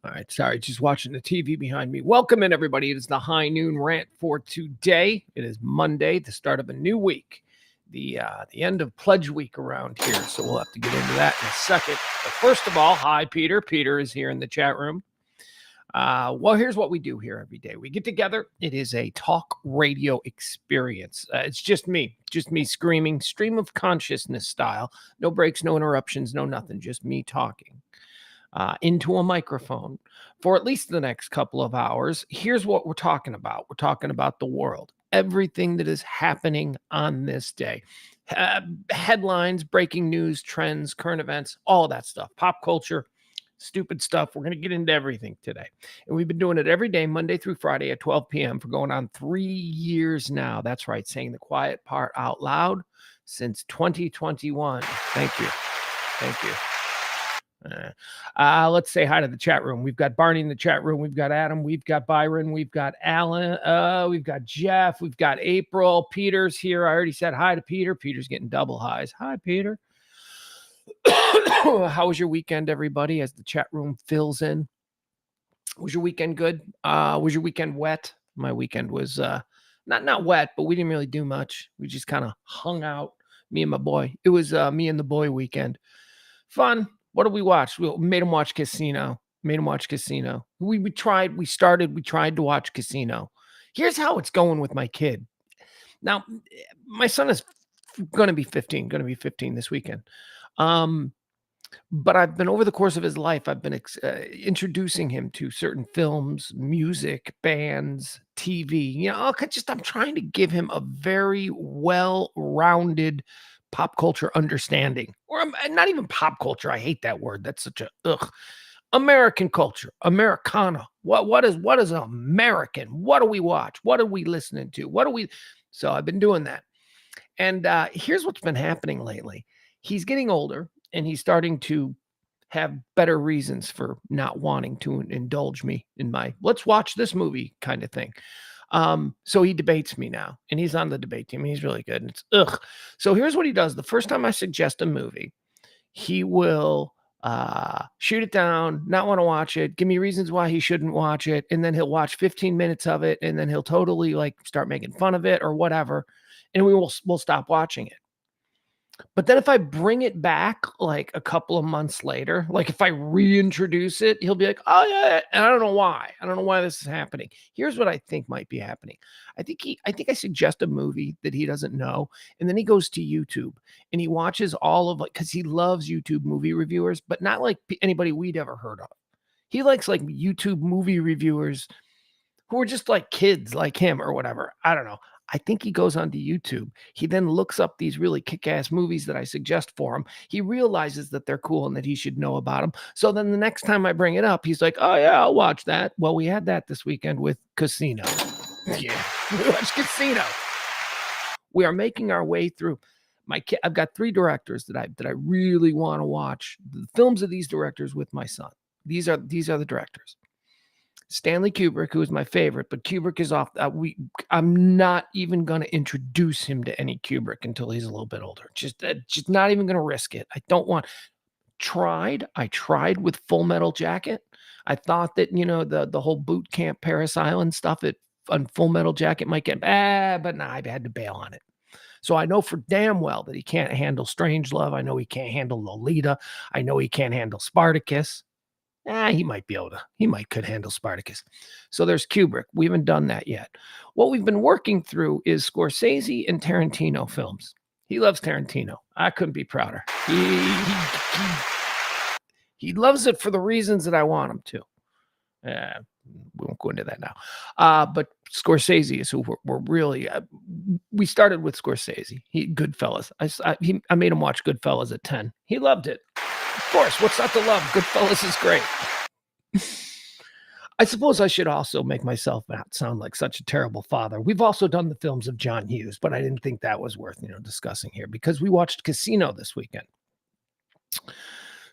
All right, sorry, just watching the TV behind me. Welcome in, everybody. It is the High Noon Rant for today. It is Monday, the start of a new week, the end of Pledge Week around here. So we'll have to get into that in a second. But first of all, hi, Peter. Peter is here in the chat room. Well, here's what we do here every day. We get together. It is a talk radio experience. It's just me screaming, stream of consciousness style. No breaks, no interruptions, no nothing. Just me talking into a microphone for at least the next couple of hours. Here's what we're talking about. We're talking about the world, everything that is happening on this day. Headlines, breaking news, trends, current events, all of that stuff, pop culture, stupid stuff. We're going to get into everything today. And we've been doing it every day, Monday through Friday at 12 p.m. for going on 3 years now. That's right, saying the quiet part out loud since 2021. Thank you. Thank you. Let's say hi to the chat room. We've got Barney in the chat room. We've got Adam. We've got Byron. We've got Alan. We've got Jeff. We've got April. Peter's here. I already said hi to Peter. Peter's getting double highs. Hi, Peter. How was your weekend, everybody, as the chat room fills in? Was your weekend good? Was your weekend wet? My weekend was not wet, but we didn't really do much. We just kind of hung out, me and my boy. It was me and the boy weekend. Fun. What did we watch? We made him watch Casino. We tried to watch Casino. Here's how it's going with my kid. Now, my son is going to be 15 this weekend. But I've been, over the course of his life, I've been introducing him to certain films, music, bands, TV. I'm trying to give him a very well-rounded pop culture understanding, or not even pop culture. I hate that word. That's such a American culture, Americana. What is American? What do we watch? What are we listening to? So I've been doing that. And here's what's been happening lately. He's getting older and he's starting to have better reasons for not wanting to indulge me in my let's watch this movie kind of thing. So he debates me now, and he's on the debate team. He's really good. And it's So here's what he does. The first time I suggest a movie, he will shoot it down, not want to watch it, give me reasons why he shouldn't watch it, and then he'll watch 15 minutes of it, and then he'll totally start making fun of it or whatever, and we'll stop watching it. But then if I bring it back a couple of months later, if I reintroduce it, he'll be like, oh yeah, and I don't know why. I don't know why this is happening. Here's what I think might be happening. I think I suggest a movie that he doesn't know, and then he goes to YouTube and he watches all of because he loves YouTube movie reviewers, but not like anybody we'd ever heard of. He likes YouTube movie reviewers who are just like kids like him or whatever. I don't know. I think he goes onto YouTube. He then looks up these really kick-ass movies that I suggest for him. He realizes that they're cool and that he should know about them. So then the next time I bring it up, he's like, oh, yeah, I'll watch that. Well, we had that this weekend with Casino. Yeah, we watched Casino. We are making our way through. I've got 3 directors that I really want to watch the films of these directors with my son. These are the directors. Stanley Kubrick, who is my favorite, but Kubrick is off. I'm not even going to introduce him to any Kubrick until he's a little bit older. Just not even going to risk it. I don't want. I tried with Full Metal Jacket. I thought that the whole boot camp Paris Island stuff on Full Metal Jacket might get but nah, I had to bail on it. So I know for damn well that he can't handle Strangelove. I know he can't handle Lolita. I know he can't handle Spartacus. He could handle Spartacus. So there's Kubrick. We haven't done that yet. What we've been working through is Scorsese and Tarantino films. He loves Tarantino. I couldn't be prouder. He loves it for the reasons that I want him to. We won't go into that now. But Scorsese is who we're really. We started with Scorsese. Goodfellas. I made him watch Goodfellas at 10. He loved it. Of course, what's not to love? Goodfellas is great. I suppose I should also make myself not sound like such a terrible father. We've also done the films of John Hughes, but I didn't think that was worth discussing here because we watched Casino this weekend.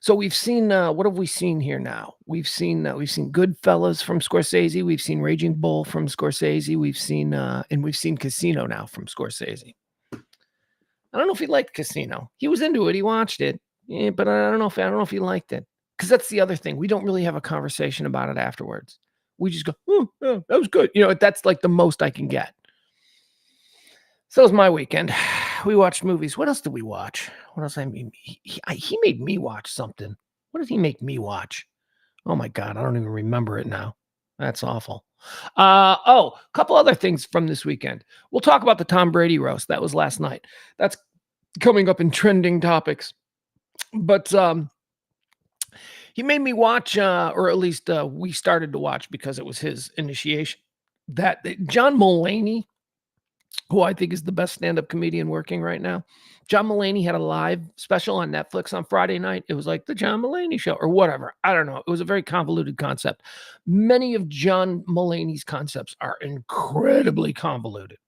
So we've seen what have we seen here now? We've seen Goodfellas from Scorsese. We've seen Raging Bull from Scorsese. We've seen Casino now from Scorsese. I don't know if he liked Casino. He was into it. He watched it. Yeah, but I don't know if he liked it. because that's the other thing. We don't really have a conversation about it afterwards. We just go, "Oh, yeah, that was good." That's like the most I can get. So it was my weekend. We watched movies. What else did we watch? What else? I mean, he made me watch something. What did he make me watch? Oh my God, I don't even remember it now. That's awful. A couple other things from this weekend. We'll talk about the Tom Brady roast. That was last night. That's coming up in trending topics. But he made me watch, or at least we started to watch because it was his initiation. That John Mulaney, who I think is the best stand-up comedian working right now. John Mulaney had a live special on Netflix on Friday night. It was like the John Mulaney show or whatever. I don't know. It was a very convoluted concept. Many of John Mulaney's concepts are incredibly convoluted.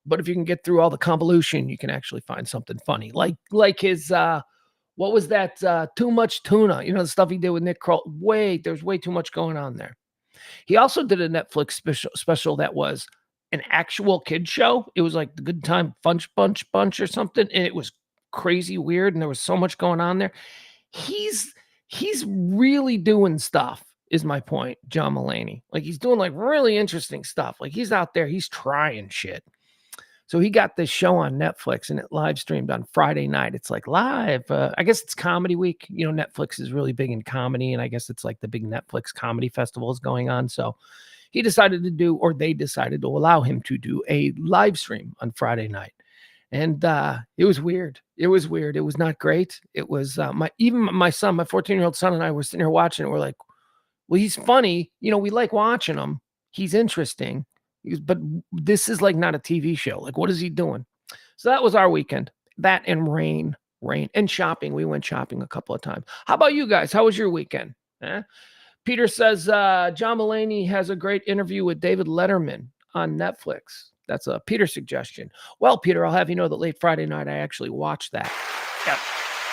But if you can get through all the convolution, you can actually find something funny. Like his what was that? Too Much Tuna. The stuff he did with Nick Kroll. There's way too much going on there. He also did a Netflix special that was an actual kid show. It was like the Good Time Bunch or something, and it was crazy weird, and there was so much going on there. He's really doing stuff, is my point, John Mulaney. Like, he's doing, like, really interesting stuff. Like, he's out there, he's trying shit. So he got this show on Netflix, and it live streamed on Friday night. It's like live. I guess it's comedy week. Netflix is really big in comedy, and I guess it's like the big Netflix comedy festival is going on. So they decided to allow him to do a live stream on Friday night. And it was weird. It was weird. It was not great. It was my son, my 14-year-old son, and I were sitting here watching it. We're like, well, he's funny. We like watching him. He's interesting. But this is like not a TV show. Like, what is he doing? So that was our weekend. That and rain, and shopping. We went shopping a couple of times. How about you guys? How was your weekend? Peter says John Mulaney has a great interview with David Letterman on Netflix. That's a Peter suggestion. Well, Peter, I'll have you know that late Friday night I actually watched that. Yeah.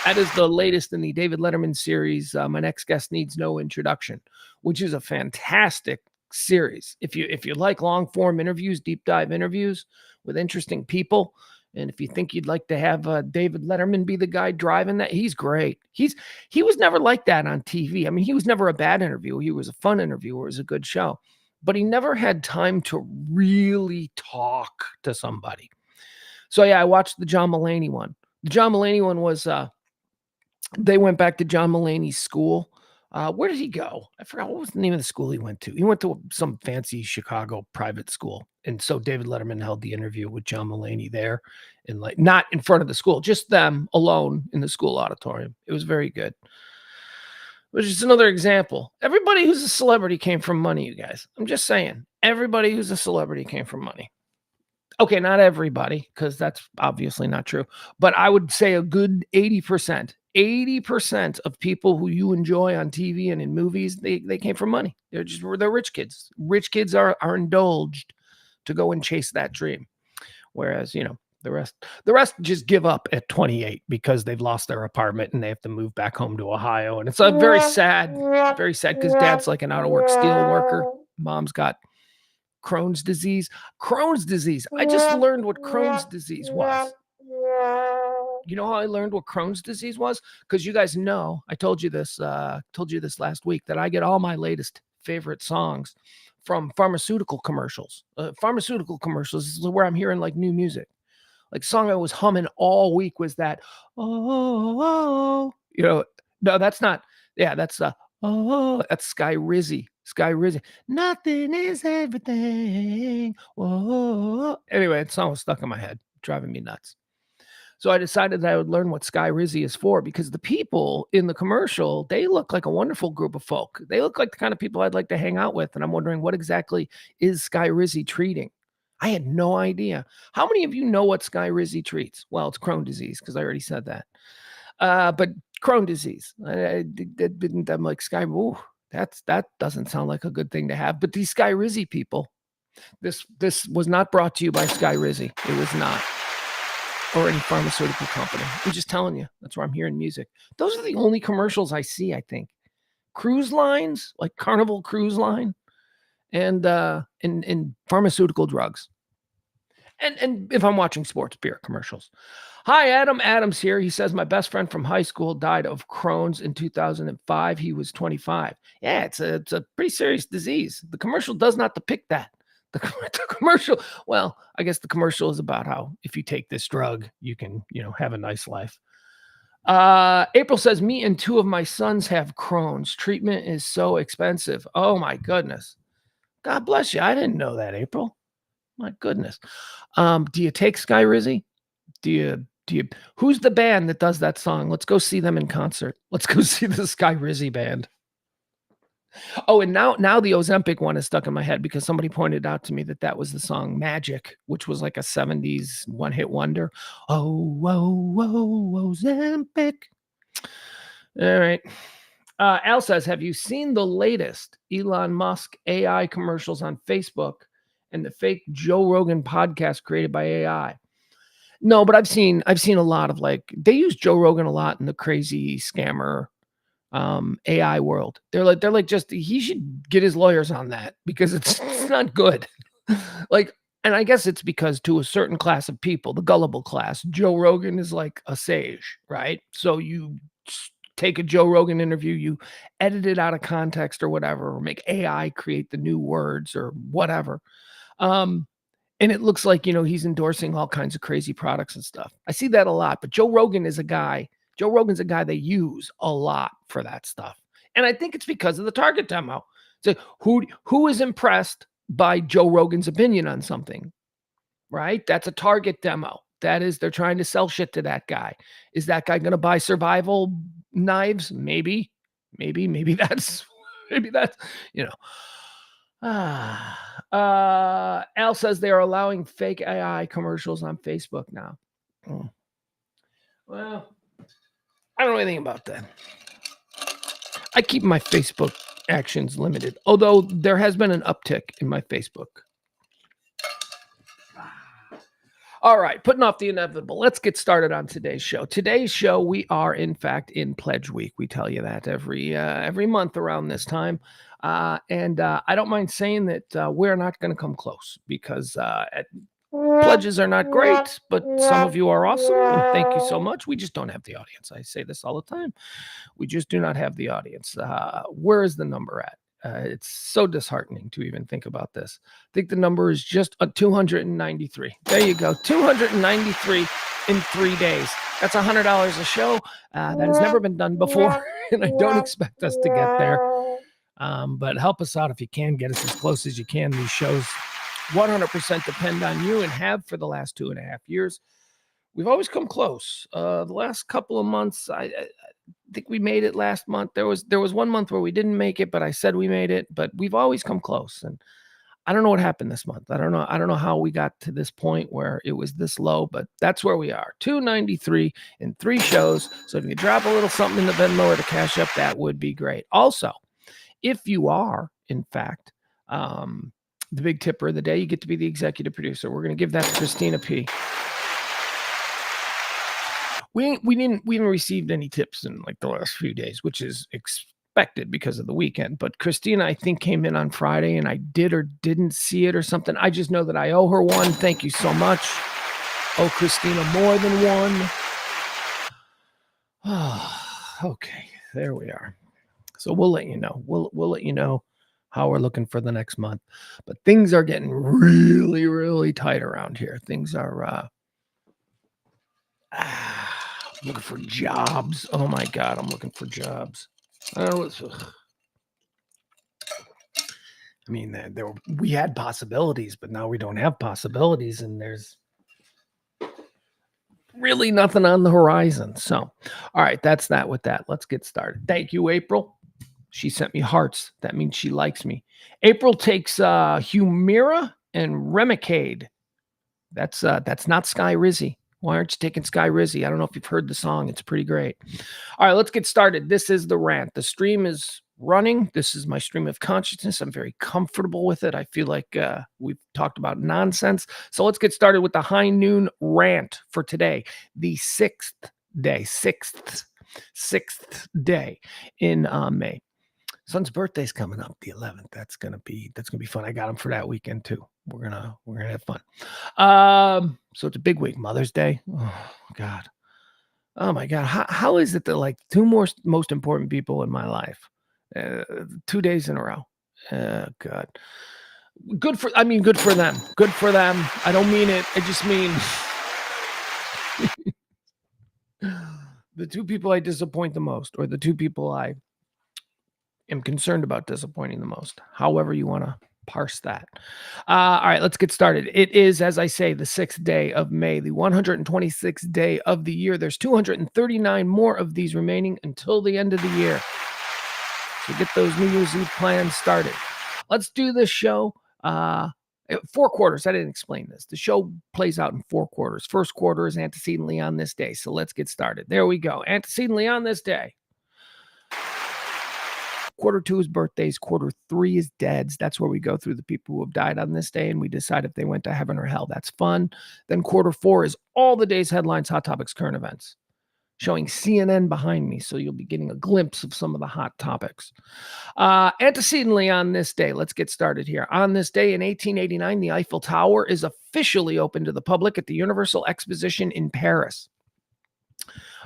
That is the latest in the David Letterman series. My next guest needs no introduction, which is a fantastic series. If you like long form interviews, deep dive interviews with interesting people, and if you think you'd like to have David Letterman be the guy driving that, he's great. He was never like that on TV. I mean, he was never a bad interviewer. He was a fun interviewer. It was a good show, but he never had time to really talk to somebody. So yeah, I watched the John Mulaney one. The John Mulaney one was they went back to John Mulaney's school. Where did he go? I forgot what was the name of the school he went to. He went to some fancy Chicago private school. And so David Letterman held the interview with John Mulaney there, and like not in front of the school, just them alone in the school auditorium. It was very good. Which is another example. Everybody who's a celebrity came from money, you guys. I'm just saying. Everybody who's a celebrity came from money. Okay, not everybody, because that's obviously not true. But I would say a good 80%. 80% of people who you enjoy on TV and in movies, they came from money. They're rich kids. Rich kids are indulged to go and chase that dream. Whereas, the rest just give up at 28 because they've lost their apartment and they have to move back home to Ohio. And it's a very sad because dad's like an out of work steel worker. Mom's got Crohn's disease. I just learned what Crohn's disease was. You know how I learned what Crohn's disease was? Because you guys know, I told you this last week, that I get all my latest favorite songs from pharmaceutical commercials. Pharmaceutical commercials is where I'm hearing like new music. Like song I was humming all week was that, no, that's not. Yeah, that's that's Sky Rizzy. Nothing is everything. Whoa. Anyway, that song was stuck in my head, driving me nuts. So I decided that I would learn what Sky Rizzy is for, because the people in the commercial, they look like a wonderful group of folk. They look like the kind of people I'd like to hang out with. And I'm wondering, what exactly is Sky Rizzy treating? I had no idea. How many of you know what Sky Rizzy treats? Well, it's Crohn's disease, because I already said that. But Crohn's disease, I'm like, Sky, ooh, that doesn't sound like a good thing to have. But these Sky Rizzy people, this was not brought to you by Sky Rizzy. It was not. Or any pharmaceutical company. I'm just telling you. That's where I'm hearing music. Those are the only commercials I see, I think. Cruise lines, like Carnival Cruise Line, and pharmaceutical drugs. And if I'm watching sports, beer commercials. Hi, Adam. Adam's here. He says, my best friend from high school died of Crohn's in 2005. He was 25. Yeah, it's a pretty serious disease. The commercial does not depict that. The commercial, well, I guess the commercial is about how if you take this drug, you can, have a nice life. April says, me and two of my sons have Crohn's. Treatment is so expensive. Oh my goodness. God bless you. I didn't know that, April. My goodness. Do you take Skyrizi? Do you who's the band that does that song? Let's go see them in concert. Let's go see the Skyrizi band. Oh, and now the Ozempic one is stuck in my head because somebody pointed out to me that was the song Magic, which was like a 70s one-hit wonder. Oh, whoa, whoa, Ozempic. All right. Al says, have you seen the latest Elon Musk AI commercials on Facebook and the fake Joe Rogan podcast created by AI? No, but I've seen a lot of they use Joe Rogan a lot in the crazy scammer AI world. They're like just he should get his lawyers on that because it's not good. And I guess it's because to a certain class of people, the gullible class, Joe Rogan is like a sage, right? So you take a Joe Rogan interview, you edit it out of context or whatever, or make AI create the new words or whatever. And it looks like, he's endorsing all kinds of crazy products and stuff. I see that a lot, but Joe Rogan's a guy they use a lot for that stuff. And I think it's because of the target demo. So who is impressed by Joe Rogan's opinion on something, right? That's a target demo. That is, they're trying to sell shit to that guy. Is that guy going to buy survival knives? Maybe that's, Al says they are allowing fake AI commercials on Facebook now. Well, I don't know anything about that. I keep my Facebook actions limited, although there has been an uptick in my Facebook. All right, putting off the inevitable. Let's get started on today's show. Today's show, we are in fact in Pledge Week. We tell you that every month around this time. And I don't mind saying that we're not going to come close because pledges are not great, but some of you are awesome. And thank you so much. We just don't have the audience. I say this all the time. We just do not have the audience. Where is the number at? It's so disheartening to even think about this. I think the number is just 293. There you go. 293 in 3 days. That's $100 a show. That has never been done before. And I don't expect us to get there. But help us out if you can. Get us as close as you can. These shows 100% depend on you and have for the last 2.5 years. We've always come close. The last couple of months, I think we made it last month. There was 1 month where we didn't make it, but I said we made it. But we've always come close. And I don't know what happened this month. I don't know how we got to this point where it was this low, but that's where we are. 293 in 3 shows. So if you drop a little something in the Venmo or the Cash App, that would be great. Also, if you are, in fact, the big tipper of the day, you get to be the executive producer. We're going to give that to Christina P. We haven't received any tips in the last few days, which is expected because of the weekend. But Christina, I think, came in on Friday, and I did or didn't see it or something. I just know that I owe her one. Thank you so much. Oh, Christina, more than one. Okay, there we are. So we'll let you know. We'll let you know how we're looking for the next month. But things are getting really, really tight around here. Things are looking for jobs. Oh my God, I'm looking for jobs. I don't know. I mean, we had possibilities, but now we don't have possibilities, and there's really nothing on the horizon. So, all right, that's that with that. Let's get started. Thank you, April. She sent me hearts. That means she likes me. April takes Humira and Remicade. That's not Skyrizi. Why aren't you taking Skyrizi? I don't know if you've heard the song. It's pretty great. All right, let's get started. This is the Rant. The stream is running. This is my stream of consciousness. I'm very comfortable with it. I feel like we've talked about nonsense. So let's get started with the high noon rant for today, the sixth day in May. Son's birthday's coming up, the 11th. That's gonna be fun. I got him for that weekend too. We're gonna have fun. So it's a big week. Mother's Day. Oh God. Oh my God. How is it that like two most important people in my life, 2 days in a row? God. Good for them. Good for them. I don't mean it. I just mean the two people I disappoint the most, or the two people I am concerned about disappointing the most. However you want to parse that. All right, let's get started. It is, as I say, the 6th day of May, the 126th day of the year. There's 239 more of these remaining until the end of the year. So get those New Year's Eve plans started. Let's do this show. 4 quarters. I didn't explain this. The show plays out in 4 quarters. First quarter is antecedently on this day. So let's get started. There we go. Antecedently on this day. Quarter 2 is birthdays. Quarter 3 is deads. That's where we go through the people who have died on this day and we decide if they went to heaven or hell. That's fun. Then quarter 4 is all the day's headlines, hot topics, current events. Showing CNN behind me, so you'll be getting a glimpse of some of the hot topics. Antecedently on this day, let's get started here. On this day in 1889, the Eiffel Tower is officially open to the public at the Universal Exposition in Paris.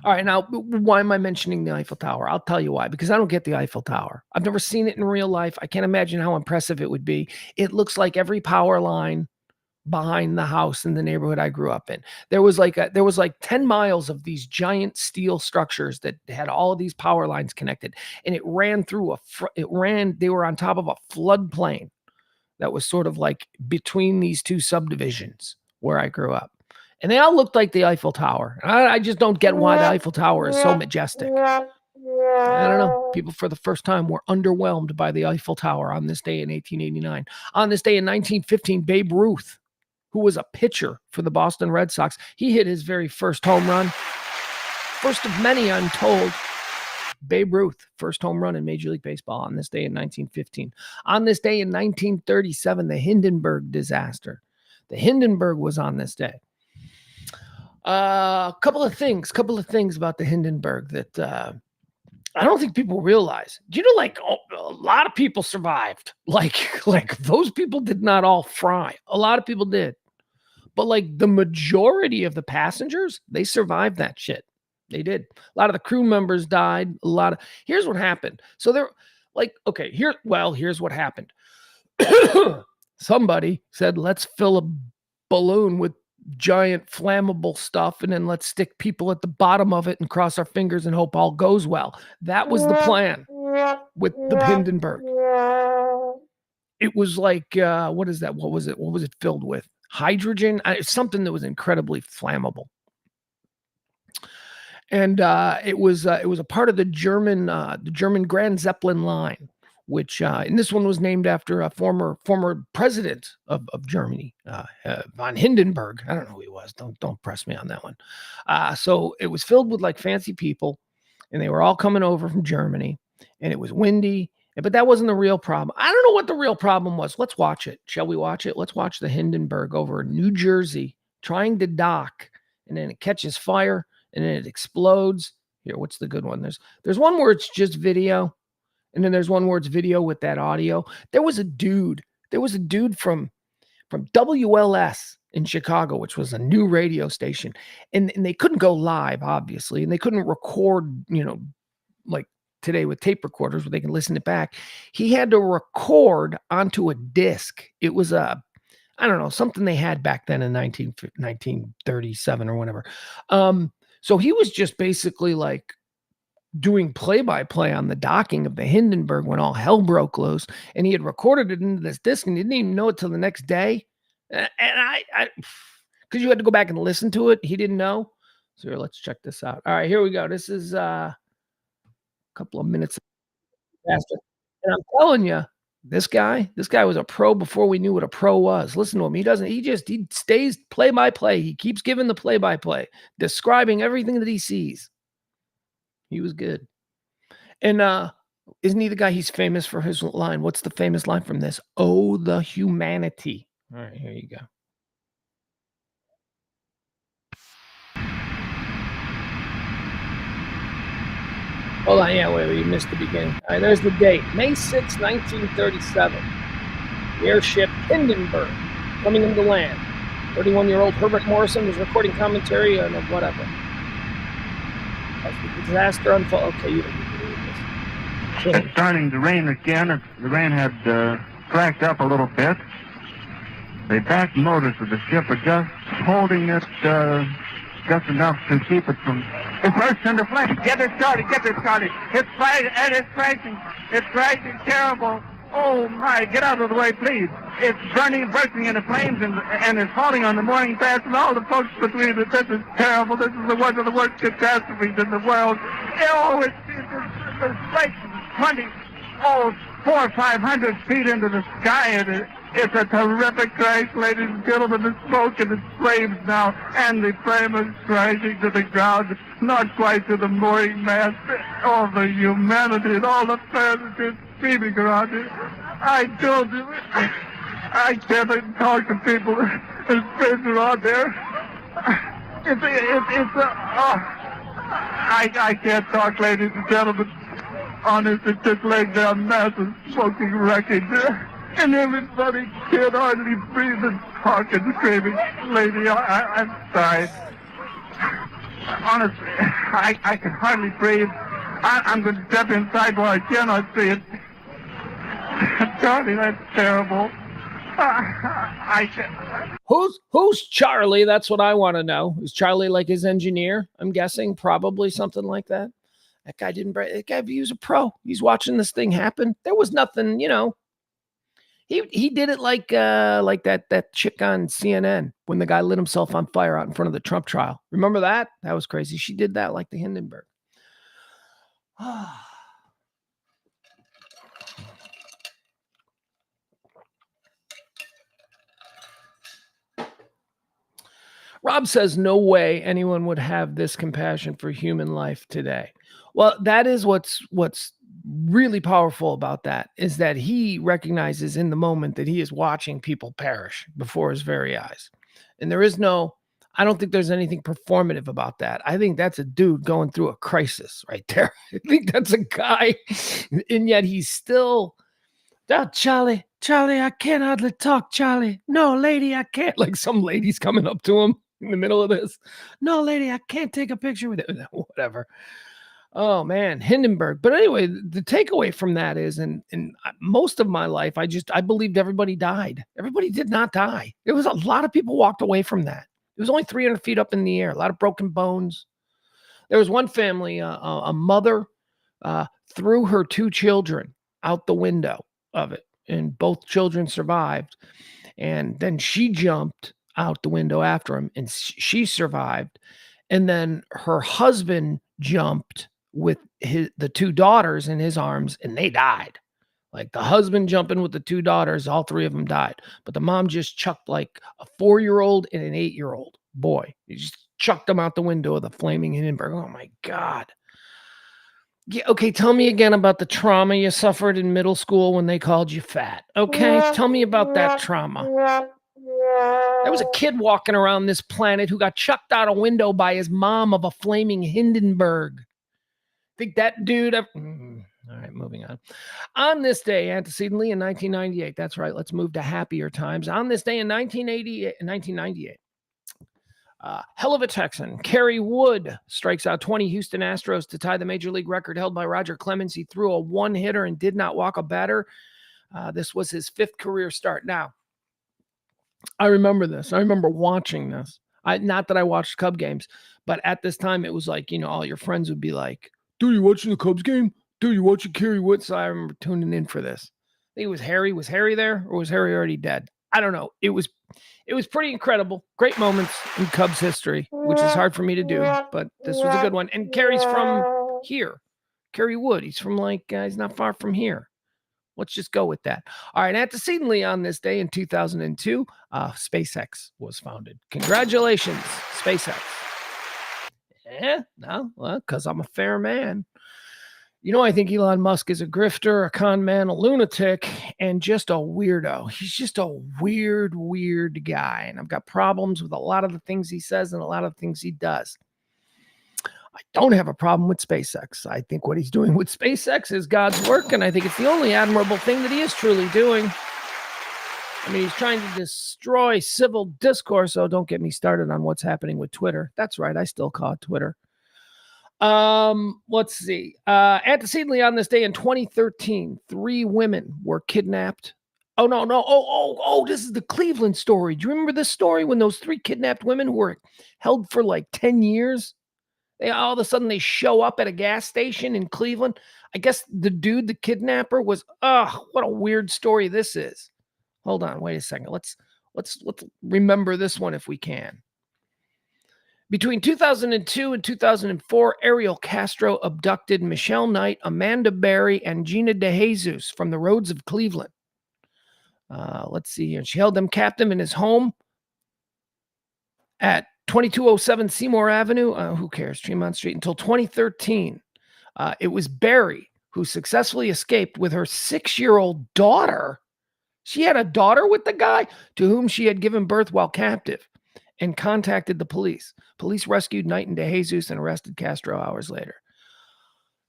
All right, now, why am I mentioning the Eiffel Tower? I'll tell you why, because I don't get the Eiffel Tower. I've never seen it in real life. I can't imagine how impressive it would be. It looks like every power line behind the house in the neighborhood I grew up in. There was like 10 miles of these giant steel structures that had all of these power lines connected, and it ran through they were on top of a floodplain that was sort of like between these two subdivisions where I grew up. And they all looked like the Eiffel Tower. I just don't get why the Eiffel Tower is so majestic. I don't know. People for the first time were underwhelmed by the Eiffel Tower on this day in 1889. On this day in 1915, Babe Ruth, who was a pitcher for the Boston Red Sox, he hit his very first home run. First of many, I'm told. Babe Ruth, first home run in Major League Baseball on this day in 1915. On this day in 1937, the Hindenburg disaster. The Hindenburg was on this day. A couple of things about the Hindenburg that I don't think people realize. Do you know, like, a lot of people survived. Like those people did not all fry. A lot of people did. But like the majority of the passengers, they survived that shit. They did. A lot of the crew members died. Here's what happened. So they're like, okay, here's what happened. Somebody said, let's fill a balloon with giant flammable stuff and then let's stick people at the bottom of it and cross our fingers and hope all goes well. That was the plan with the Hindenburg. It was like, what is that? What was it filled with? Hydrogen? Something that was incredibly flammable. And it was a part of the German Grand Zeppelin line, which and this one was named after a former president of Germany, von Hindenburg. I don't know who he was. Don't press me on that one. So it was filled with like fancy people, and they were all coming over from Germany, and it was windy. But that wasn't the real problem. I don't know what the real problem was. Let's watch it. Shall we watch it? Let's watch the Hindenburg over in New Jersey trying to dock, and then it catches fire, and then it explodes. Here, what's the good one? There's one where it's just video, and then there's one where it's video with that audio. There was a dude from WLS in Chicago, which was a new radio station, and they couldn't go live, obviously, and they couldn't record, like today with tape recorders where they can listen it back. He had to record onto a disc. It was I don't know, something they had back then in 1937 or whatever. So he was just basically like doing play-by-play on the docking of the Hindenburg when all hell broke loose, and he had recorded it into this disc and he didn't even know it till the next day. And I because you had to go back and listen to it, he didn't know. So here, let's check this out. All right, here we go. This is a couple of minutes faster. And I'm telling you, this guy was a pro before we knew what a pro was. Listen to him. He stays play-by-play. He keeps giving the play-by-play, describing everything that he sees. He was good. And isn't he the guy? He's famous for his line. What's the famous line from this? Oh, the humanity. All right, here you go. Hold on, yeah, wait, you missed the beginning. All right, there's the date. May 6, 1937. The airship Hindenburg coming into land. 31-year-old Herbert Morrison was recording commentary on whatever. As the disaster unfolded. Okay, you don't need to read this. It's starting to rain again. The rain had slacked up a little bit. The back motors of the ship are just holding it just enough to keep it from... It bursts into flames. Get it started. It's fighting, and it's crashing. It's crashing terrible. Oh, my, get out of the way, please. It's bursting into flames, and it's falling on the mooring fast, and all the folks between it. This is terrible. This is one of the worst catastrophes in the world. Oh, it's like 400 or 500 feet into the sky, and it's a terrific crash, ladies and gentlemen. The smoke and the flames now, and the frame is crashing to the ground, not quite to the mooring mast. All the humanity and all the passengers screaming around it. I told you, I can't even talk to people. There's friends around there. I can't talk, ladies and gentlemen. Honest, it's just laying down massive smoking wreckage. And everybody can't hardly breathe and talk and screaming. Lady, I'm sorry. Honestly, I can hardly breathe. I'm going to step inside while I cannot see it. Charlie, that's terrible. Who's Charlie? That's what I want to know. Is Charlie like his engineer? I'm guessing probably something like that. That guy didn't break. That guy, he was a pro. He's watching this thing happen. There was nothing, He did it like that chick on CNN when the guy lit himself on fire out in front of the Trump trial. Remember that? That was crazy. She did that like the Hindenburg. Rob says, no way anyone would have this compassion for human life today. Well, that is what's really powerful about that, is that he recognizes in the moment that he is watching people perish before his very eyes. And I don't think there's anything performative about that. I think that's a dude going through a crisis right there. I think that's a guy, and yet he's still... Oh, Charlie, I can't hardly talk, Charlie. No, lady, I can't. Like some lady's coming up to him in the middle of this. No, lady, I can't take a picture with it. Whatever. Oh, man, Hindenburg. But anyway, the takeaway from that is, in most of my life, I believed everybody died. Everybody did not die. There was a lot of people walked away from that. It was only 300 feet up in the air, a lot of broken bones. There was one family, a mother threw her 2 children out the window of it, and both children survived. And then she jumped out the window after him, and she survived. And then her husband jumped with the 2 daughters in his arms, and they died. Like the husband jumping with the 2 daughters, all 3 of them died. But the mom just chucked like a 4-year-old and an 8-year-old boy. He just chucked them out the window of the flaming Hindenburg. Oh my God. Yeah, okay, tell me again about the trauma you suffered in middle school when they called you fat. Okay, tell me about that trauma. There was a kid walking around this planet who got chucked out a window by his mom of a flaming Hindenburg. Think that dude... All right, moving on. On this day, antecedently in 1998, that's right, let's move to happier times. On this day in 1998, hell of a Texan, Kerry Wood strikes out 20 Houston Astros to tie the major league record held by Roger Clemens. He threw a one-hitter and did not walk a batter. This was his 5th career start. Now, I remember this. I remember watching this. Not that I watched Cub games, but at this time, it was like, all your friends would be like, dude, you watching the Cubs game? Dude, you watching Kerry Wood? So I remember tuning in for this. I think it was Harry. Was Harry there, or was Harry already dead? I don't know. It was pretty incredible. Great moments in Cubs history, which is hard for me to do, but this was a good one. And Kerry's from here. Kerry Wood. He's from he's not far from here. Let's just go with that. All right. Antecedently on this day in 2002, SpaceX was founded. Congratulations, SpaceX. Yeah, no, well, because I'm a fair man. I think Elon Musk is a grifter, a con man, a lunatic, and just a weirdo. He's just a weird guy. And I've got problems with a lot of the things he says and a lot of the things he does. I don't have a problem with SpaceX. I think what he's doing with SpaceX is God's work, and I think it's the only admirable thing that he is truly doing. I mean, he's trying to destroy civil discourse, so don't get me started on what's happening with Twitter. That's right, I still call it Twitter. Let's see. Antecedently on this day in 2013, 3 women were kidnapped. Oh, no. This is the Cleveland story. Do you remember this story when those 3 kidnapped women were held for like 10 years? All of a sudden they show up at a gas station in Cleveland. I guess the dude, the kidnapper, was, what a weird story this is. Hold on, wait a second. Let's remember this one if we can. Between 2002 and 2004, Ariel Castro abducted Michelle Knight, Amanda Berry, and Gina DeJesus from the roads of Cleveland. Let's see here. She held them captive in his home at 2207 Seymour Avenue. Who cares? Tremont Street until 2013. It was Berry who successfully escaped with her 6-year-old daughter. She had a daughter with the guy to whom she had given birth while captive and contacted the police. Police rescued Knight and DeJesus and arrested Castro hours later.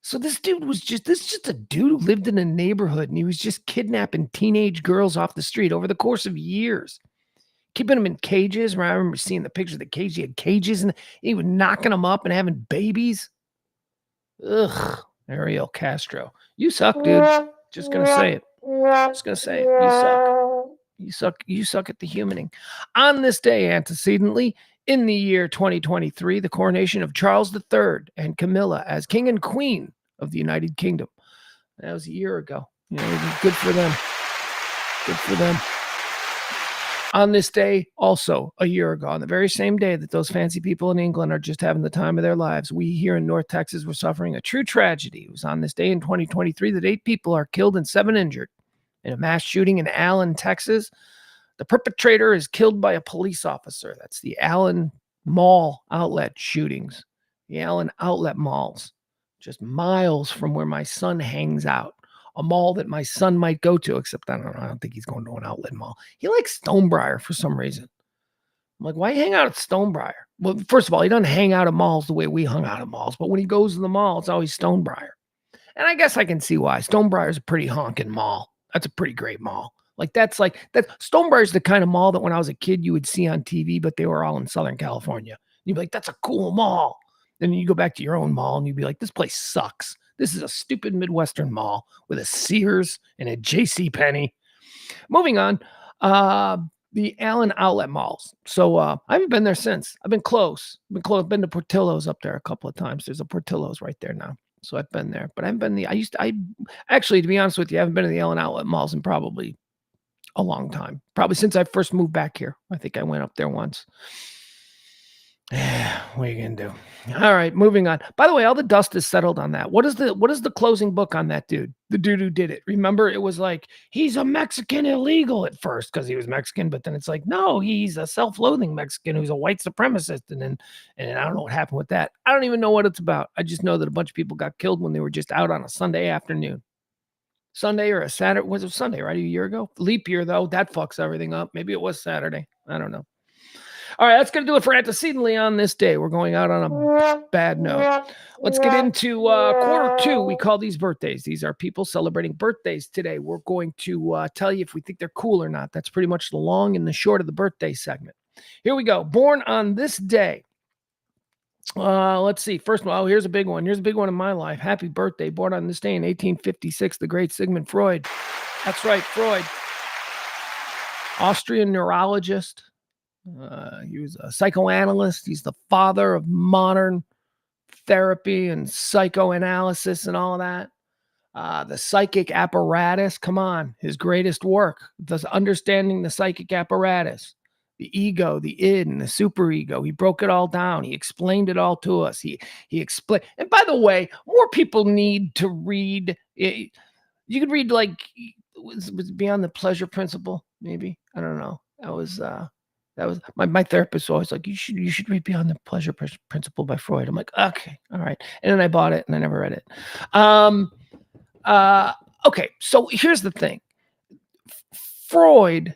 So this dude was just a dude who lived in a neighborhood, and he was just kidnapping teenage girls off the street over the course of years, keeping them in cages. I remember seeing the picture of the cage. He had cages, and he was knocking them up and having babies. Ugh, Ariel Castro. You suck, dude. Just going to say it. Just going to say it. You suck. You suck at the humaning. On this day, antecedently, in the year 2023, the coronation of Charles III and Camilla as King and Queen of the United Kingdom. That was a year ago. Good for them. Good for them. On this day, also a year ago, on the very same day that those fancy people in England are just having the time of their lives, we here in North Texas were suffering a true tragedy. It was on this day in 2023 that 8 people are killed and 7 injured in a mass shooting in Allen, Texas. The perpetrator is killed by a police officer. That's the Allen Mall outlet shootings. The Allen outlet malls, just miles from where my son hangs out. A mall that my son might go to, except I don't think he's going to an outlet mall. He likes Stonebriar for some reason. I'm like, why hang out at Stonebriar? Well, first of all, he doesn't hang out at malls the way we hung out at malls, but when he goes to the mall, it's always Stonebriar. And I guess I can see why. Stonebriar is a pretty honking mall. That's a pretty great mall. That Stonebriar is the kind of mall that when I was a kid, you would see on TV, but they were all in Southern California. You'd be like, that's a cool mall. Then you go back to your own mall and you'd be like, this place sucks. This is a stupid Midwestern mall with a Sears and a JCPenney. Moving on, the Allen outlet malls. So I haven't been there since. I've been close. I've been to Portillo's up there a couple of times. There's a Portillo's right there now. So I've been there, but I haven't been actually, to be honest with you, I haven't been to the Allen outlet malls in probably a long time. Probably since I first moved back here. I think I went up there once. What are you gonna do? All right, moving on. By the way, all the dust is settled on that. What is the closing book on that dude? The dude who did it. Remember, it was like he's a Mexican illegal at first because he was Mexican, but then it's like no, he's a self-loathing Mexican who's a white supremacist, and I don't know what happened with that. I don't even know what it's about. I just know that a bunch of people got killed when they were just out on a Sunday afternoon. Sunday or a Saturday? Was it Sunday, right? A year ago? Leap year, though. That fucks everything up. Maybe it was Saturday. I don't know. All right, that's going to do it for Antecedently on this day. We're going out on a bad note. Let's get into quarter 2. We call these birthdays. These are people celebrating birthdays today. We're going to tell you if we think they're cool or not. That's pretty much the long and the short of the birthday segment. Here we go. Born on this day. Let's see. First of all, here's a big one. Here's a big one in my life. Happy birthday. Born on this day in 1856, the great Sigmund Freud. That's right, Freud. Austrian neurologist. He was a psychoanalyst. He's the father of modern therapy and psychoanalysis and all of that. The psychic apparatus. Come on. His greatest work. Thus understanding the psychic apparatus. The ego, the id, and the superego. He broke it all down. He explained it all to us. He explained. And by the way, more people need to read. You could read was Beyond the Pleasure Principle. Maybe I don't know. That was my therapist was always like, you should read Beyond the Pleasure Principle by Freud. I'm like, okay, all right. And then I bought it and I never read it. Okay, so here's the thing. Freud,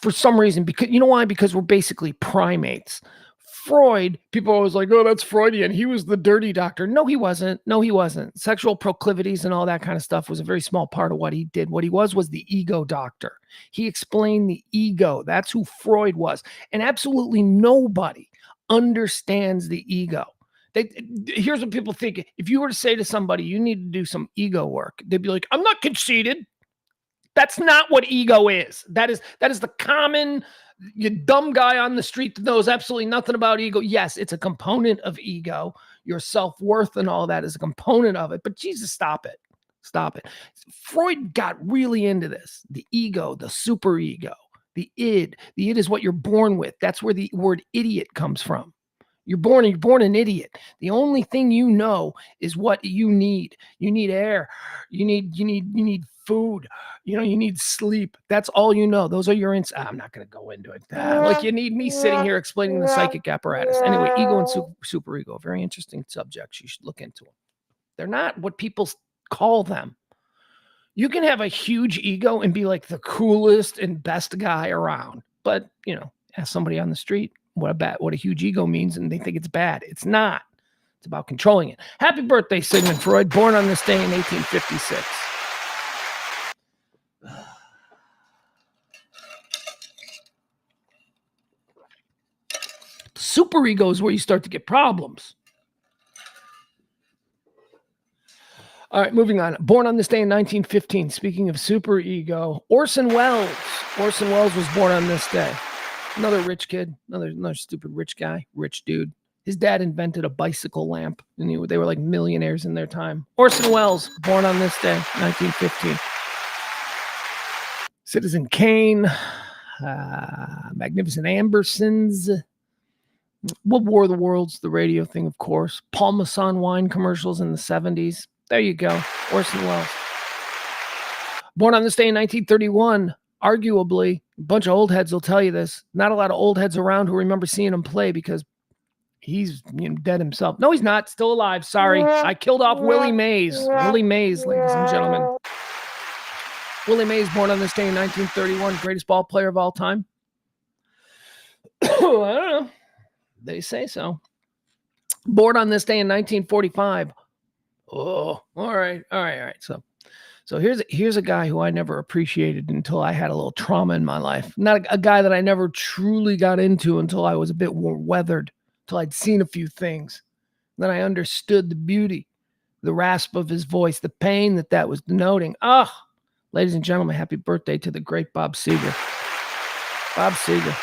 for some reason, because you know why? Because we're basically primates. Freud, people are always like, oh, that's Freudian. He was the dirty doctor. No, he wasn't. No, he wasn't. Sexual proclivities and all that kind of stuff was a very small part of what he did. What he was the ego doctor. He explained the ego. That's who Freud was. And absolutely nobody understands the ego. Here's what people think. If you were to say to somebody, you need to do some ego work, they'd be like, I'm not conceited. That's not what ego is. That is the common, you dumb guy on the street that knows absolutely nothing about ego. Yes, it's a component of ego. Your self-worth and all that is a component of it. But Jesus, stop it. Stop it. Freud got really into this. The ego, the superego, the id. The id is what you're born with. That's where the word idiot comes from. You're born an idiot. The only thing you know is what you need. You need air. You need food. You need sleep. That's all you know. Those are your I'm not going to go into it. Like you need me sitting here explaining the psychic apparatus. Anyway, ego and superego, very interesting subjects. You should look into them. They're not what people call them. You can have a huge ego and be like the coolest and best guy around. But, ask somebody on the street what a huge ego means, and they think it's bad. It's not. It's about controlling it. Happy birthday, Sigmund Freud, born on this day in 1856. Superego is where you start to get problems. All right, moving on. Born on this day in 1915. Speaking of superego, Orson Welles. Orson Welles was born on this day. Another rich kid, another stupid rich guy, rich dude. His dad invented a bicycle lamp, and they were like millionaires in their time. Orson Welles, born on this day, 1915. Citizen Kane, Magnificent Ambersons, What War of the Worlds, the radio thing, of course. Paul Masson wine commercials in the 70s. There you go, Orson Welles. Born on this day in 1931, arguably, a bunch of old heads will tell you this. Not a lot of old heads around who remember seeing him play because he's dead himself. No, he's not. Still alive. Sorry. I killed off Willie Mays. Willie Mays, ladies and gentlemen. Willie Mays, born on this day in 1931, greatest ball player of all time. I don't know. They say so. Born on this day in 1945. Oh, all right. So here's a guy who I never appreciated until I had a little trauma in my life. Not a guy that I never truly got into until I was a bit more weathered, until I'd seen a few things. Then I understood the beauty, the rasp of his voice, the pain that was denoting. Ladies and gentlemen, happy birthday to the great Bob Seger. Bob Seger,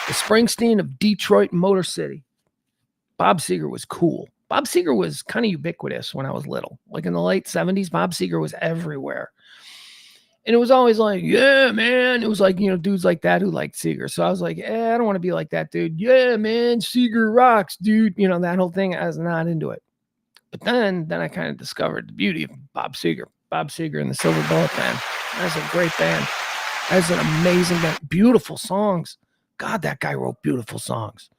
the Springsteen of Detroit Motor City. Bob Seger was cool. Bob Seger was kind of ubiquitous when I was little. Like in the late 70s, Bob Seger was everywhere. And it was always like, yeah, man. It was like, dudes like that who liked Seger. So I was like, I don't want to be like that dude. Yeah, man, Seger rocks, dude. That whole thing, I was not into it. But then I kind of discovered the beauty of Bob Seger. Bob Seger and the Silver Bullet Band. That's a great band. That's an amazing band. Beautiful songs. God, that guy wrote beautiful songs.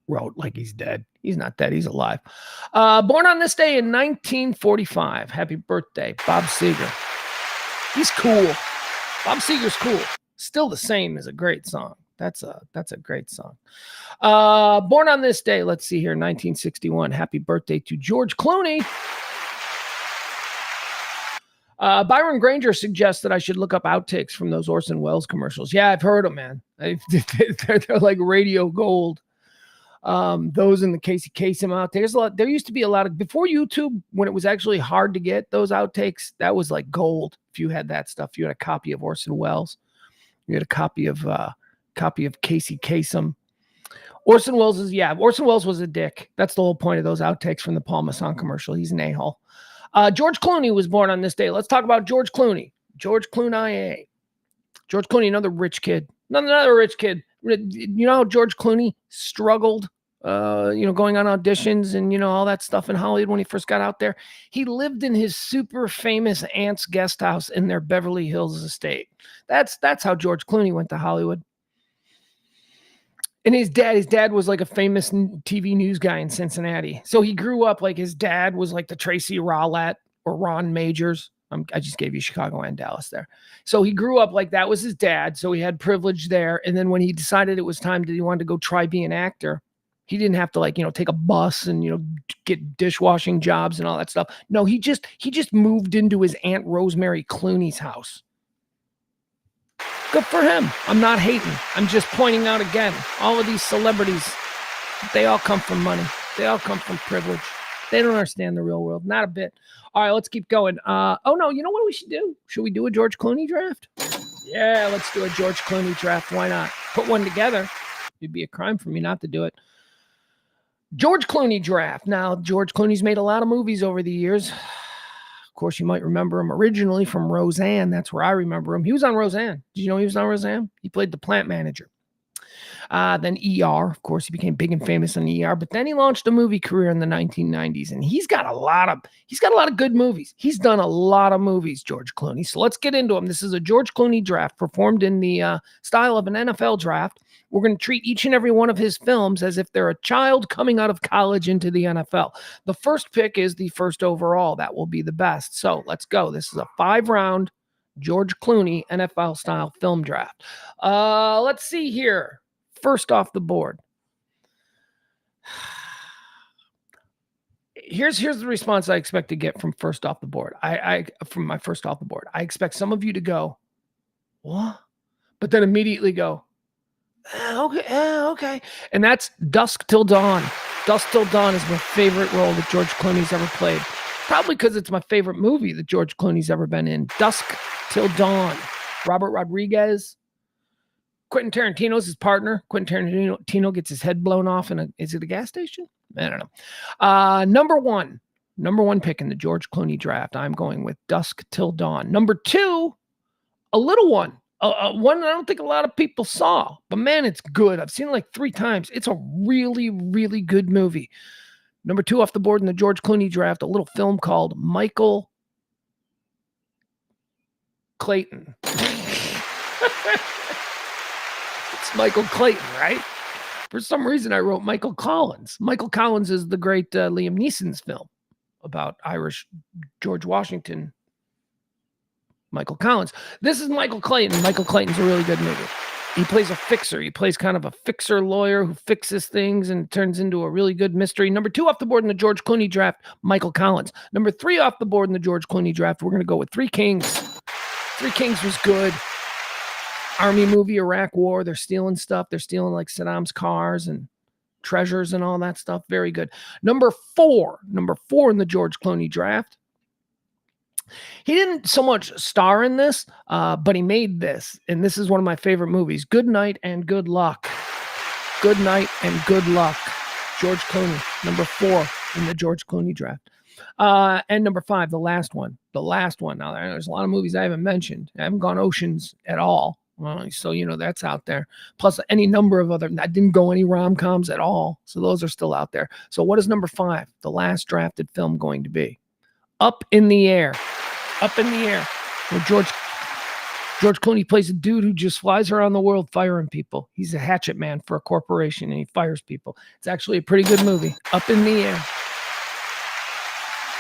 Wrote like he's dead. He's not dead. He's alive. Born on this day in 1945. Happy birthday, Bob Seger. He's cool. Bob Seger's cool. Still the Same is a great song. That's a great song. Born on this day, let's see here, 1961. Happy birthday to George Clooney. Byron Granger suggests that I should look up outtakes from those Orson Welles commercials. Yeah, I've heard them, man. They're like radio gold. Those in the Casey Kasem outtakes. There used to be a lot of, before YouTube, when it was actually hard to get those outtakes, that was like gold. If you had that stuff, you had a copy of Orson Welles. You had a copy of Casey Kasem. Orson Welles was a dick. That's the whole point of those outtakes from the Paul Masson commercial. He's an a-hole. George Clooney was born on this day. Let's talk about George Clooney. George Clooney. George Clooney, another rich kid. Another rich kid. You know how George Clooney struggled, going on auditions and, all that stuff in Hollywood when he first got out there? He lived in his super famous aunt's guest house in their Beverly Hills estate. That's how George Clooney went to Hollywood. And his dad was like a famous TV news guy in Cincinnati. So he grew up like his dad was like the Tracy Rowlett or Ron Majors. I just gave you Chicago and Dallas there. So he grew up like that was his dad. So he had privilege there. And then when he decided it was time that he wanted to go try being an actor, he didn't have to like, take a bus and, get dishwashing jobs and all that stuff. No, he just moved into his Aunt Rosemary Clooney's house. Good for him. I'm not hating. I'm just pointing out again, all of these celebrities, they all come from money. They all come from privilege. They don't understand the real world. Not a bit. All right, let's keep going. Oh, no, you know what we should do? Should we do a George Clooney draft? Yeah, let's do a George Clooney draft. Why not? Put one together. It'd be a crime for me not to do it. George Clooney draft. Now, George Clooney's made a lot of movies over the years. Of course, you might remember him originally from Roseanne. That's where I remember him. He was on Roseanne. Did you know he was on Roseanne? He played the plant manager. Then ER, of course, he became big and famous on ER, but then he launched a movie career in the 1990s, and he's got a lot of good movies. He's done a lot of movies, George Clooney. So let's get into him. This is a George Clooney draft performed in the style of an NFL draft. We're going to treat each and every one of his films as if they're a child coming out of college into the NFL. The first pick is the first overall. That will be the best. So let's go. This is a 5-round George Clooney NFL style film draft. Let's see here. First off the board. Here's the response I expect to get from first off the board. From my first off the board. I expect some of you to go, what? But then immediately go, okay. And that's Dusk Till Dawn. Dusk Till Dawn is my favorite role that George Clooney's ever played. Probably because it's my favorite movie that George Clooney's ever been in. Dusk Till Dawn. Robert Rodriguez. Quentin Tarantino's his partner. Quentin Tarantino gets his head blown off is it a gas station? I don't know. Number one pick in the George Clooney draft. I'm going with Dusk Till Dawn. Number 2, a little one. One I don't think a lot of people saw, but man, it's good. I've seen it like 3 times. It's a really, really good movie. Number 2 off the board in the George Clooney draft, a little film called Michael Clayton. It's Michael Clayton, right? For some reason, I wrote Michael Collins. Michael Collins is the great Liam Neeson's film about Irish George Washington. Michael Collins. This is Michael Clayton. Michael Clayton's a really good movie. He plays a fixer. He plays kind of a fixer lawyer who fixes things and turns into a really good mystery. Number 2 off the board in the George Clooney draft, Michael Collins. Number 3 off the board in the George Clooney draft, we're going to go with Three Kings. Three Kings was good. Army movie, Iraq War. They're stealing stuff. They're stealing like Saddam's cars and treasures and all that stuff. Very good. Number four in the George Clooney draft. He didn't so much star in this, but he made this. And this is one of my favorite movies. Good Night and Good Luck. Good Night and Good Luck. George Clooney, number 4 in the George Clooney draft. And number 5, the last one. Now, there's a lot of movies I haven't mentioned. I haven't gone Oceans at all. So, that's out there. Plus any number of other, I didn't go any rom-coms at all. So those are still out there. So what is number 5, the last drafted film, going to be? Up in the Air. Up in the Air. Where George Clooney plays a dude who just flies around the world firing people. He's a hatchet man for a corporation and he fires people. It's actually a pretty good movie. Up in the Air.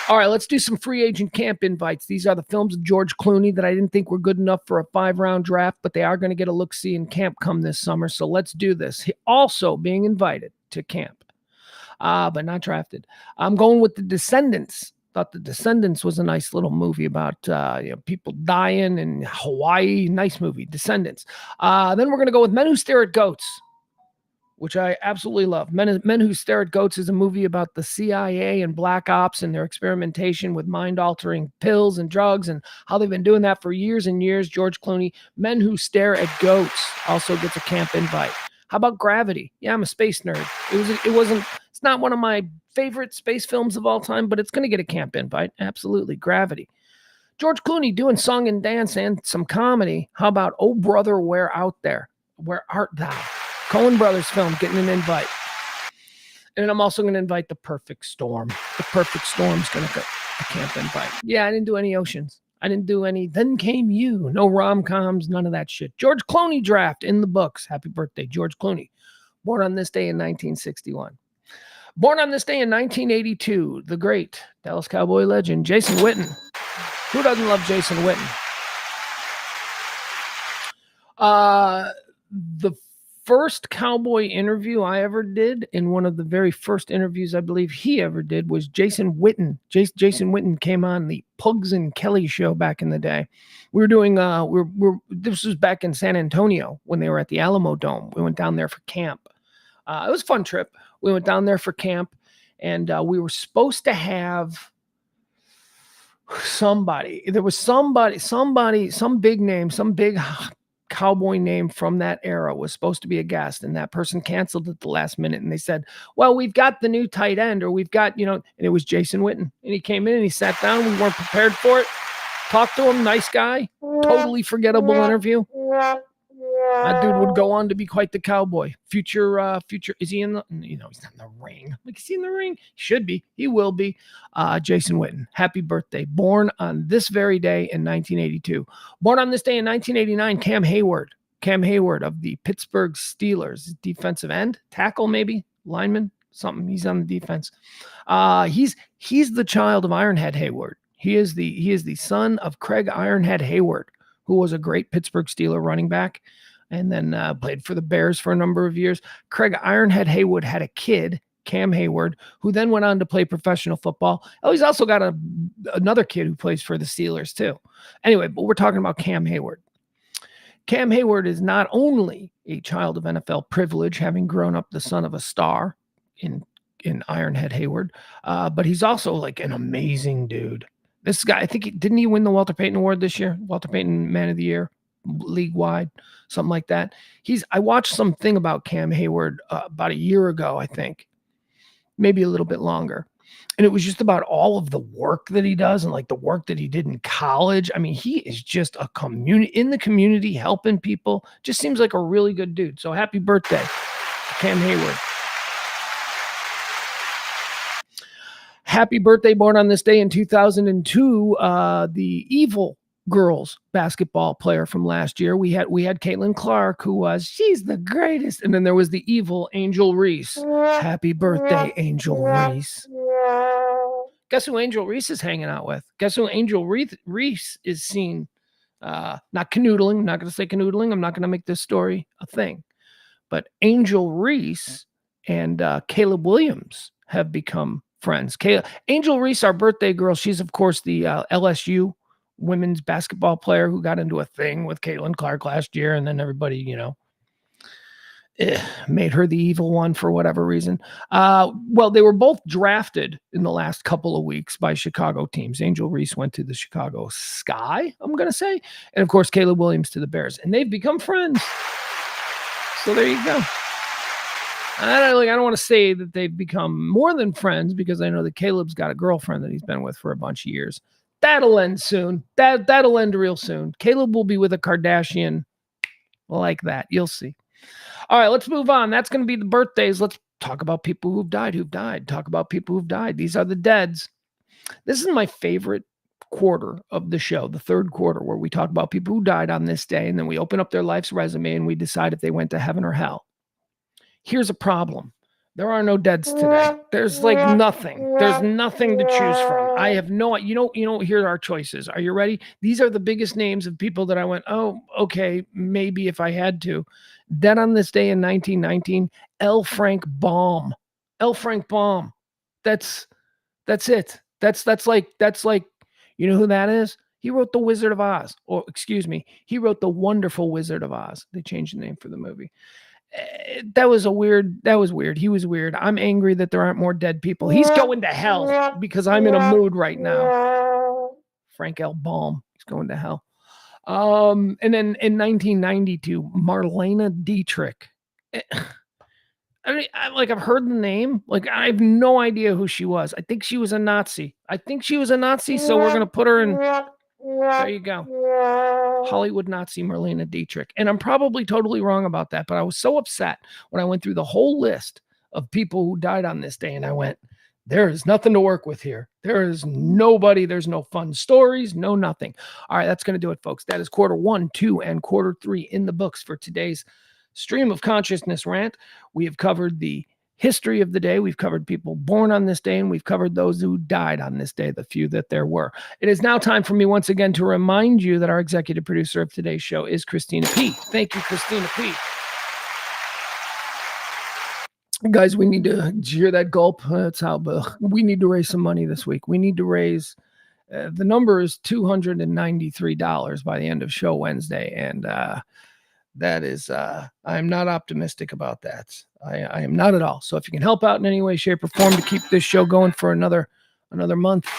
All right, let's do some free agent camp invites. These are the films of George Clooney that I didn't think were good enough for a 5-round draft, but they are going to get a look-see in camp come this summer. So let's do this. He also being invited to camp, but not drafted. I'm going with The Descendants. Thought The Descendants was a nice little movie about people dying in Hawaii. Nice movie, Descendants. Then we're going to go with Men Who Stare at Goats, which I absolutely love. Men Who Stare at Goats is a movie about the CIA and black ops and their experimentation with mind-altering pills and drugs and how they've been doing that for years and years. George Clooney, Men Who Stare at Goats, also gets a camp invite. How about Gravity? Yeah, I'm a space nerd. It's not one of my favorite space films of all time, but it's going to get a camp invite. Absolutely. Gravity. George Clooney doing song and dance and some comedy. How about Oh Brother, Where Art Thou? Coen Brothers film getting an invite. And I'm also going to invite The Perfect Storm. The Perfect Storm's going to get a camp invite. Yeah, I didn't do any Oceans. I didn't do any Then Came You. No rom-coms, none of that shit. George Clooney draft in the books. Happy birthday, George Clooney. Born on this day in 1961. Born on this day in 1982, the great Dallas Cowboy legend, Jason Witten. Who doesn't love Jason Witten? The first cowboy interview I ever did, in one of the very first interviews I believe he ever did, was Jason Witten. Jason Witten came on the Pugs and Kelly show back in the day. We were doing this was back in San Antonio when they were at the Alamo Dome. We went down there for camp. It was a fun trip. We went down there for camp, and we were supposed to have somebody. There was somebody, some big name, some big cowboy name from that era was supposed to be a guest, and that person canceled at the last minute, and they said, well, we've got the new tight end, or we've got, and it was Jason Witten, and he came in and he sat down. We weren't prepared for it. Talked to him, nice guy, totally forgettable interview. That dude would go on to be quite the cowboy. Future, is he in the, he's not in the ring. Like, is he in the ring? He should be. He will be. Jason Witten, happy birthday. Born on this very day in 1982. Born on this day in 1989, Cam Hayward of the Pittsburgh Steelers, defensive end, tackle maybe, lineman, something. He's on the defense. He's the child of Ironhead Hayward. He is the son of Craig Ironhead Hayward, who was a great Pittsburgh Steeler running back, and then played for the Bears for a number of years. Craig Ironhead Hayward had a kid, Cam Hayward, who then went on to play professional football. Oh, he's also got another kid who plays for the Steelers too. Anyway, but we're talking about Cam Hayward. Cam Hayward is not only a child of NFL privilege, having grown up the son of a star in Ironhead Hayward, but he's also like an amazing dude. This guy, I think, didn't he win the Walter Payton Award this year? Walter Payton Man of the Year, league-wide, something like that. I watched something about Cam Hayward about a year ago, I think, maybe a little bit longer. And it was just about all of the work that he does and like the work that he did in college. I mean, he is just in the community, helping people. Just seems like a really good dude. So happy birthday, Cam Hayward. Happy birthday, born on this day in 2002, the Evil Girls basketball player from last year. We had Caitlin Clark, she's the greatest. And then there was the evil Angel Reese. Happy birthday, Angel Reese. Guess who Angel Reese is hanging out with? Guess who Angel Reese is seen, not canoodling. I'm not going to say canoodling. I'm not going to make this story a thing. But Angel Reese and Caleb Williams have become friends. Angel Reese, our birthday girl, she's of course the LSU women's basketball player who got into a thing with Caitlin Clark last year, and then everybody, made her the evil one for whatever reason. Well, they were both drafted in the last couple of weeks by Chicago teams. Angel Reese went to the Chicago Sky, I'm going to say, and of course Caleb Williams to the Bears, and they've become friends. So there you go. I don't want to say that they've become more than friends, because I know that Caleb's got a girlfriend that he's been with for a bunch of years. That'll end soon. That'll end real soon. Caleb will be with a Kardashian like that. You'll see. All right, let's move on. That's going to be the birthdays. Let's talk about people who've died. Talk about people who've died. These are the deads. This is my favorite quarter of the show, the third quarter, where we talk about people who died on this day, and then we open up their life's resume and we decide if they went to heaven or hell. Here's a problem. There are no deads today. There's like nothing. There's nothing to choose from. I have no, here are our choices. Are you ready? These are the biggest names of people that I went, oh, okay, maybe if I had to. Dead on this day in 1919, L. Frank Baum. L. Frank Baum. That's it. That's like, you know who that is? He wrote The Wizard of Oz, or excuse me, he wrote The Wonderful Wizard of Oz. They changed the name for the movie. That was weird. He was weird. I'm angry that there aren't more dead people. He's going to hell because I'm in a mood right now. Frank L. Baum, he's going to hell. And then in 1992, Marlene Dietrich. I mean, I've heard the name. Like, I have no idea who she was. I think she was a Nazi. So we're going to put her in. There you go. Hollywood Nazi Marlene Dietrich. And I'm probably totally wrong about that, but I was so upset when I went through the whole list of people who died on this day, and I went, there is nothing to work with here. There is nobody. There's no fun stories, no nothing. All right, that's going to do it, folks. That is quarter 1, 2, and quarter 3 in the books for today's Stream of Consciousness rant. We have covered the history of the day. We've covered people born on this day, and we've covered those who died on this day, the few that there were. It is now time for me once again to remind you that our executive producer of today's show is Christina P. Thank you, Christina P. Guys, we need to hear that gulp. That's how we need to raise some money this week. We need to raise the number is $293 by the end of show Wednesday. And that is, I'm not optimistic about that. I am not at all. So if you can help out in any way, shape, or form to keep this show going for another month,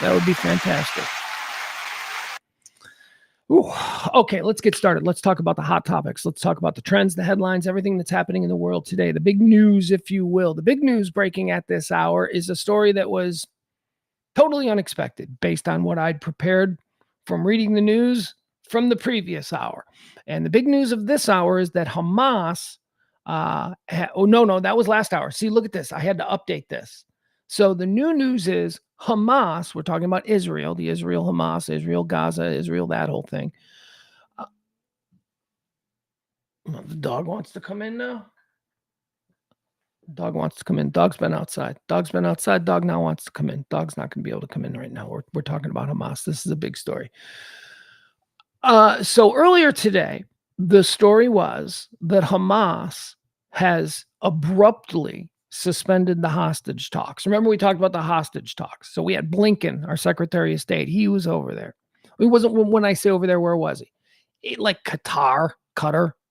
that would be fantastic. Ooh, okay, let's get started. Let's talk about the hot topics. Let's talk about the trends, the headlines, everything that's happening in the world today. The big news, if you will. The big news breaking at this hour is a story that was totally unexpected based on what I'd prepared from reading the news from the previous hour. And the big news of this hour is that Hamas, that was last hour. See, look at this. I had to update this. So the new news is Hamas, we're talking about Israel, the Israel Hamas, Israel Gaza, Israel, that whole thing. The dog wants to come in now. Dog wants to come in. Dog's been outside. Dog now wants to come in. Dog's not going to be able to come in right now. We're talking about Hamas. This is a big story. So earlier today, the story was that Hamas has abruptly suspended the hostage talks. Remember, we talked about the hostage talks. So we had Blinken, our Secretary of State. He was over there. He wasn't, when I say over there, where was he? Like Qatar,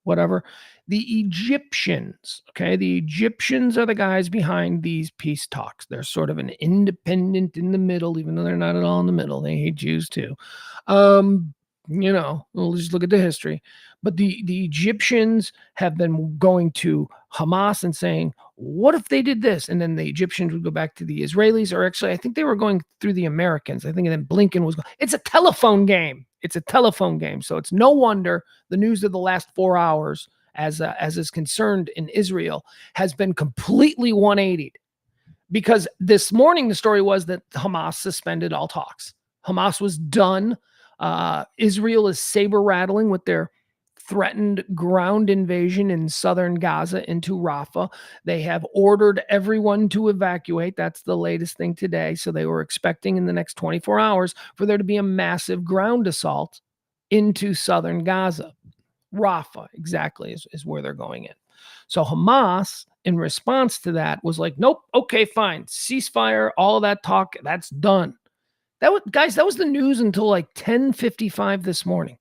whatever. The Egyptians, okay? The Egyptians are the guys behind these peace talks. They're sort of an independent in the middle, even though they're not at all in the middle. They hate Jews too. We'll just look at the history. But the Egyptians have been going to Hamas and saying, what if they did this? And then the Egyptians would go back to the Israelis, or actually, I think they were going through the Americans. I think then Blinken was going. It's a telephone game. So it's no wonder the news of the last 4 hours, as is concerned in Israel, has been completely 180'd. Because this morning, the story was that Hamas suspended all talks. Hamas was done. Israel is saber rattling with their threatened ground invasion in southern Gaza into Rafah. They have ordered everyone to evacuate. That's the latest thing today. So they were expecting in the next 24 hours for there to be a massive ground assault into southern Gaza. Rafah, exactly, is where they're going in. So Hamas, in response to that, was like, nope, okay, fine. Ceasefire, all of that talk, that's done. That was the news until like 10:55 this morning.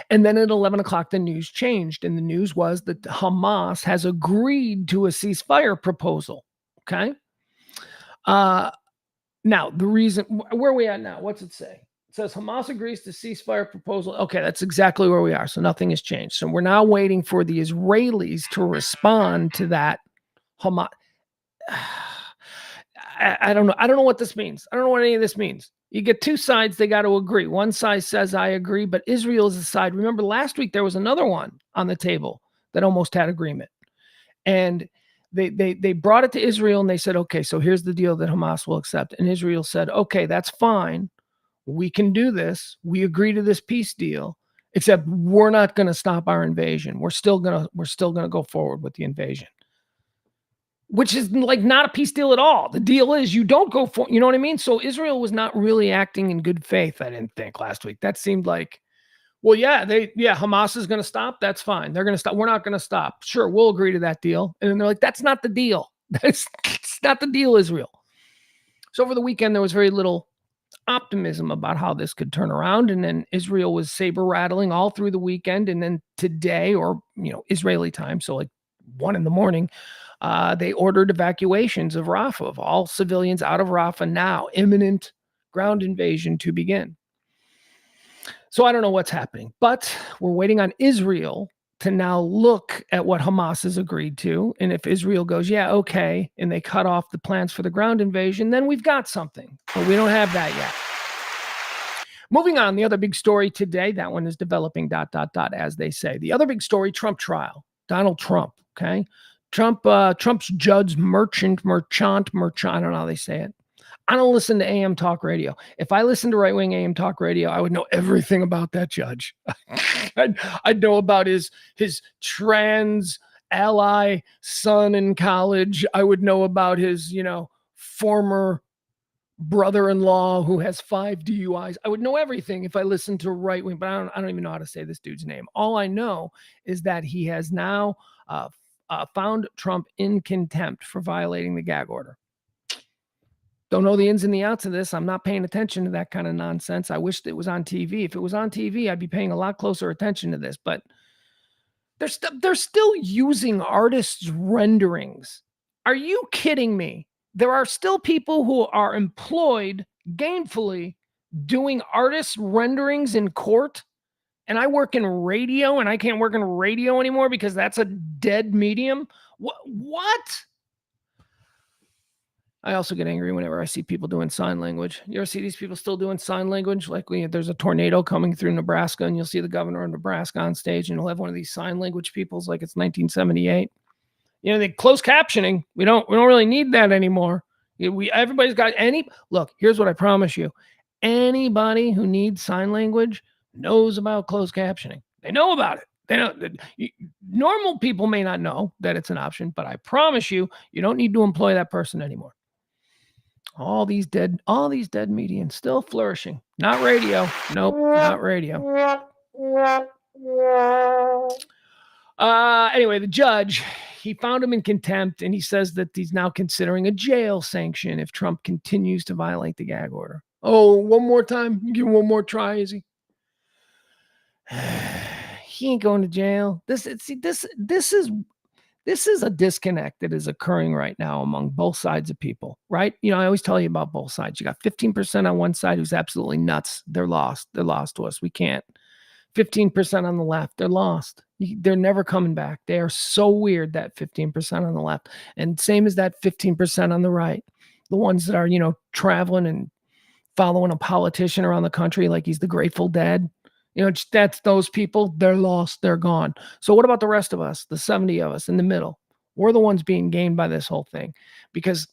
And then at 11 o'clock, the news changed. And the news was that Hamas has agreed to a ceasefire proposal. Okay. Now, the reason, where are we at now? What's it say? It says Hamas agrees to ceasefire proposal. Okay, that's exactly where we are. So nothing has changed. So we're now waiting for the Israelis to respond to that Hamas. I don't know. I don't know what this means. I don't know what any of this means. You get two sides. They got to agree. One side says, I agree, but Israel is the side. Remember last week, there was another one on the table that almost had agreement. And they brought it to Israel and they said, okay, so here's the deal that Hamas will accept. And Israel said, okay, that's fine. We can do this. We agree to this peace deal, except we're not going to stop our invasion. We're still going to go forward with the invasion. Which is like not a peace deal at all. The deal is you don't go for, you know what I mean? So Israel was not really acting in good faith, I didn't think, last week. That seemed like, well, Hamas is going to stop. That's fine. They're going to stop. We're not going to stop. Sure, we'll agree to that deal. And then they're like, that's not the deal. That's not the deal, Israel. So over the weekend, there was very little optimism about how this could turn around. And then Israel was saber rattling all through the weekend. And then today, or, Israeli time, so like 1 a.m, they ordered evacuations of Rafah, of all civilians out of Rafah now, imminent ground invasion to begin. So I don't know what's happening, but we're waiting on Israel to now look at what Hamas has agreed to. And if Israel goes, yeah, okay, and they cut off the plans for the ground invasion, then we've got something. But we don't have that yet. Moving on, the other big story today, that one is developing, ... as they say. The other big story, Trump trial, Donald Trump, okay? Trump's judge, merchant, I don't know how they say it. I don't listen to AM talk radio. If I listened to right-wing AM talk radio, I would know everything about that judge. I'd know about his trans ally son in college. I would know about his, former brother-in-law who has 5 DUIs. I would know everything if I listened to right wing, but I don't even know how to say this dude's name. All I know is that he has now found Trump in contempt for violating the gag order. Don't know the ins and the outs of this. I'm not paying attention to that kind of nonsense. I wished it was on TV. If it was on TV, I'd be paying a lot closer attention to this. But they're still using artists' renderings. Are you kidding me? There are still people who are employed gainfully doing artist renderings in court. And I work in radio and I can't work in radio anymore because that's a dead medium. What? I also get angry whenever I see people doing sign language. You ever see these people still doing sign language? Like there's a tornado coming through Nebraska and you'll see the governor of Nebraska on stage and he'll have one of these sign language peoples like it's 1978. They closed captioning. We don't really need that anymore. Everybody's got look, here's what I promise you. Anybody who needs sign language knows about closed captioning. They know about it. They know. Normal people may not know that it's an option, but I promise you, you don't need to employ that person anymore. All these dead medians still flourishing. Not radio. Nope, not radio. Anyway, the judge, he found him in contempt, and he says that he's now considering a jail sanction if Trump continues to violate the gag order. Oh, one more time? You give him one more try, is he? He ain't going to jail. This is a disconnect that is occurring right now among both sides of people, right? I always tell you about both sides. You got 15% on one side who's absolutely nuts. They're lost. They're lost to us. We can't. 15% on the left. They're lost. They're never coming back. They are so weird, that 15% on the left. And same as that 15% on the right. The ones that are, traveling and following a politician around the country like he's the Grateful Dead. That's those people. They're lost. They're gone. So what about the rest of us, the 70 of us in the middle? We're the ones being gained by this whole thing because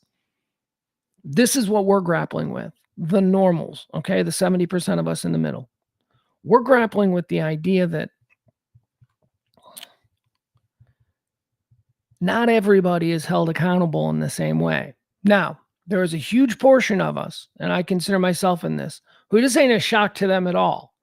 this is what we're grappling with. The normals, okay? The 70% of us in the middle. We're grappling with the idea that not everybody is held accountable in the same way. Now, there is a huge portion of us, and I consider myself in this, who this ain't a shock to them at all.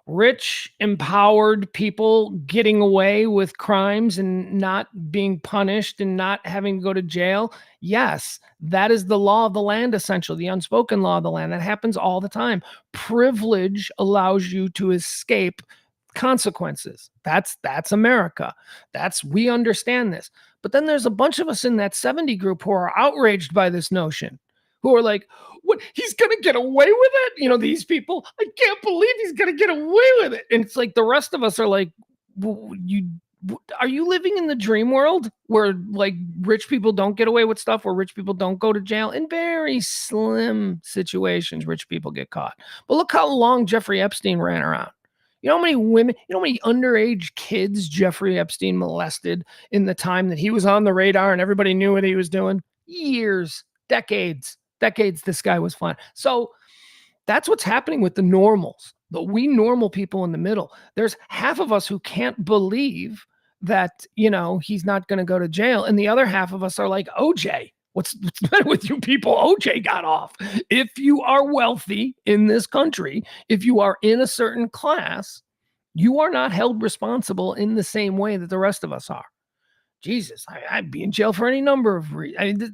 Rich, empowered people getting away with crimes and not being punished and not having to go to jail. Yes, that is the law of the land, essentially, the unspoken law of the land. That happens all the time. Privilege allows you to escape consequences. That's America. We understand this. But then there's a bunch of us in that 70 group who are outraged by this notion, who are like, what? He's going to get away with it? These people, I can't believe he's going to get away with it. And it's like the rest of us are like, are you living in the dream world where like rich people don't get away with stuff, where rich people don't go to jail? In very slim situations, rich people get caught. But look how long Jeffrey Epstein ran around. You know how many women, how many underage kids Jeffrey Epstein molested in the time that he was on the radar and everybody knew what he was doing? Years, decades this guy was flying. So that's what's happening with the normals, we normal people in the middle. There's half of us who can't believe that, he's not going to go to jail. And the other half of us are like, OJ, what's the matter with you people? OJ got off. If you are wealthy in this country, if you are in a certain class, you are not held responsible in the same way that the rest of us are. Jesus, I'd be in jail for any number of reasons.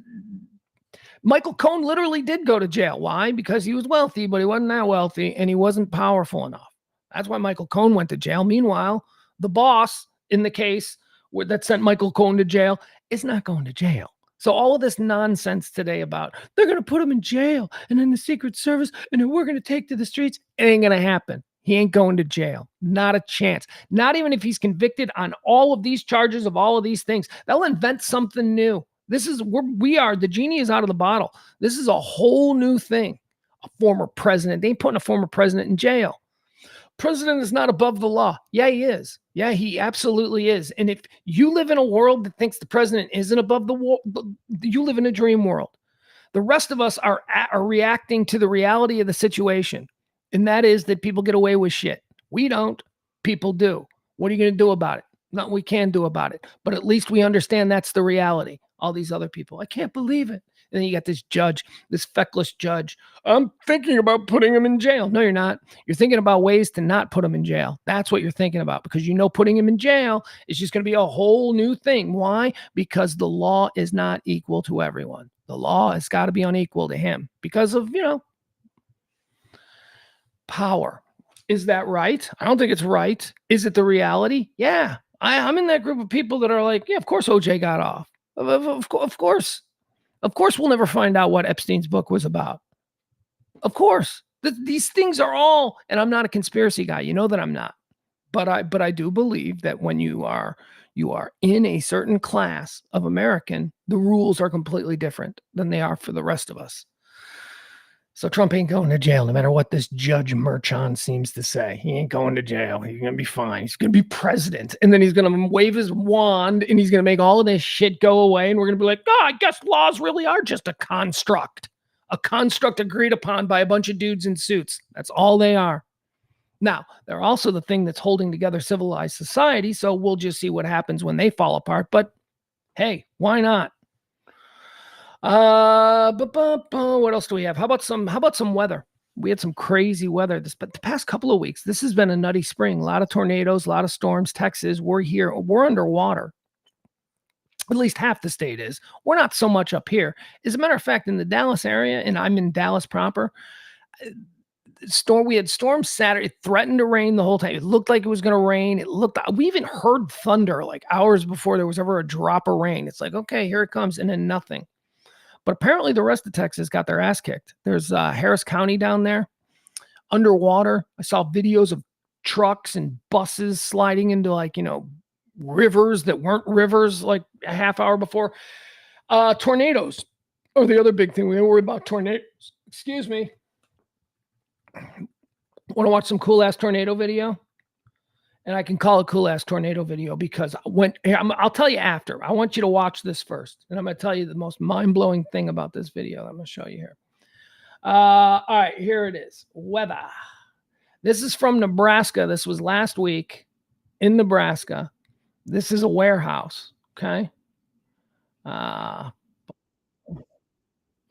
Michael Cohen literally did go to jail. Why? Because he was wealthy, but he wasn't that wealthy and he wasn't powerful enough. That's why Michael Cohen went to jail. Meanwhile, the boss in the case that sent Michael Cohen to jail is not going to jail. So all of this nonsense today about they're going to put him in jail and in the Secret Service and then we're going to take to the streets, it ain't going to happen. He ain't going to jail. Not a chance. Not even if he's convicted on all of these charges of all of these things. They'll invent something new. The genie is out of the bottle. This is a whole new thing. A former president. They ain't putting a former president in jail. President is not above the law. Yeah, he is. Yeah, he absolutely is. And if you live in a world that thinks the president isn't above the law, you live in a dream world. The rest of us are reacting to the reality of the situation. And that is that people get away with shit. We don't. People do. What are you going to do about it? Nothing we can do about it. But at least we understand that's the reality. All these other people, I can't believe it. And then you got this judge, this feckless judge. I'm thinking about putting him in jail. No, you're not. You're thinking about ways to not put him in jail. That's what you're thinking about, because you know putting him in jail is just going to be a whole new thing. Why? Because the law is not equal to everyone. The law has got to be unequal to him because of, power. Is that right? I don't think it's right. Is it the reality? Yeah. I'm in that group of people that are like, yeah, of course OJ got off. Of course. Of course, we'll never find out what Epstein's book was about. Of course, these things are all, and I'm not a conspiracy guy. You know that I'm not, but I do believe that when you are in a certain class of American, the rules are completely different than they are for the rest of us. So Trump ain't going to jail, no matter what this Judge Merchan seems to say. He ain't going to jail. He's going to be fine. He's going to be president. And then he's going to wave his wand and he's going to make all of this shit go away. And we're going to be like, I guess laws really are just a construct agreed upon by a bunch of dudes in suits. That's all they are. Now, they're also the thing that's holding together civilized society. So we'll just see what happens when they fall apart. But hey, why not? What else do we have? How about some weather? We had some crazy weather the past couple of weeks. This has been a nutty spring. A lot of tornadoes, a lot of storms. Texas, we're underwater. At least half the state is. We're not so much up here. As a matter of fact, in the Dallas area, and I'm in Dallas proper, we had storms Saturday. It threatened to rain the whole time. It looked like it was going to rain. We even heard thunder like hours before there was ever a drop of rain. It's like, okay, here it comes, and then nothing. But apparently the rest of Texas got their ass kicked. There's Harris County down there, underwater. I saw videos of trucks and buses sliding into rivers that weren't rivers like a half hour before. Tornadoes are the other big thing. We don't worry about tornadoes. Excuse me. Want to watch some cool ass tornado video? And I can call it cool ass tornado video because I'll tell you after. I want you to watch this first. And I'm going to tell you the most mind-blowing thing about this video. I'm going to show you here. All right, here it is. Weather. This is from Nebraska. This was last week in Nebraska. This is a warehouse. Okay.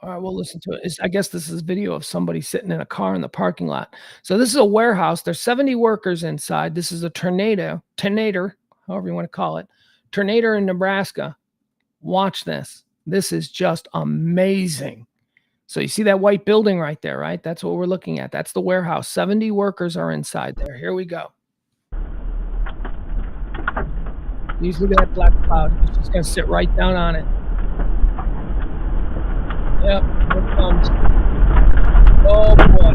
All right, we'll listen to it. I guess this is video of somebody sitting in a car in the parking lot. So this is a warehouse. There's 70 workers inside. This is a tornado, however you want to call it. Tornado in Nebraska. Watch this. This is just amazing. So you see that white building right there, right? That's what we're looking at. That's the warehouse. 70 workers are inside there. Here we go. You look at that black cloud. It's just going to sit right down on it. Yep, here it comes. Oh boy.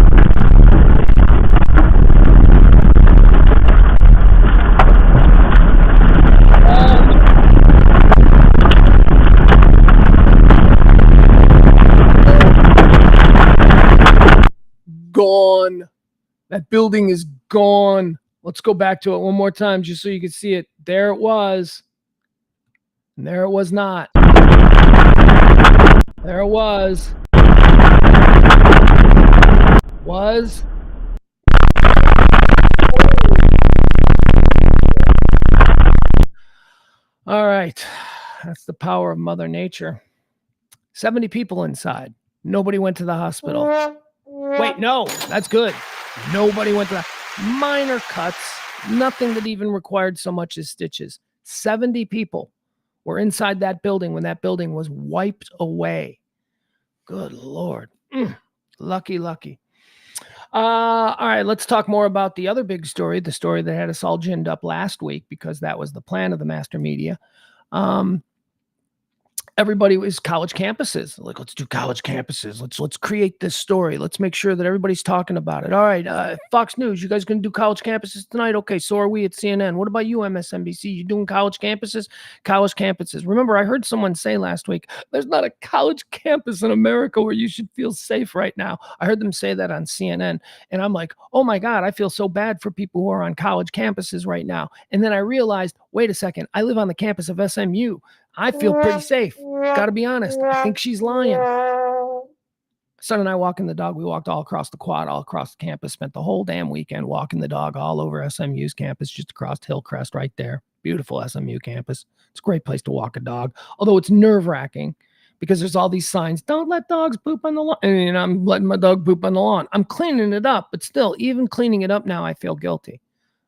Gone. That building is gone. Let's go back to it one more time just so you can see it. There it was. And there it was not. There it was. Was. All right. That's the power of Mother Nature. 70 people inside. Nobody went to the hospital. Wait, no, that's good. Nobody went to the minor cuts. Nothing that even required so much as stitches. 70 people were inside that building when that building was wiped away. Good Lord. Lucky. All right, let's talk more about the other big story, the story that had us all ginned up last week, because that was the plan of the master media. Everybody was college campuses. Like, let's do college campuses. Let's create this story. Let's make sure that everybody's talking about it. All right, Fox News, you guys going to do college campuses tonight? Okay, so are we at CNN. What about you, MSNBC? You doing college campuses? College campuses. Remember, I heard someone say last week, there's not a college campus in America where you should feel safe right now. I heard them say that on CNN, and I'm like, oh my God, I feel so bad for people who are on college campuses right now. And then I realized, wait a second, I live on the campus of SMU. I feel pretty safe. Got to be honest. I think she's lying. Son and I walking the dog. We walked all across the quad, all across the campus, spent the whole damn weekend walking the dog all over SMU's campus, just across Hillcrest right there. Beautiful SMU campus. It's a great place to walk a dog, although it's nerve-wracking because there's all these signs, don't let dogs poop on the lawn. And I'm letting my dog poop on the lawn. I'm cleaning it up, but still, even cleaning it up now, I feel guilty.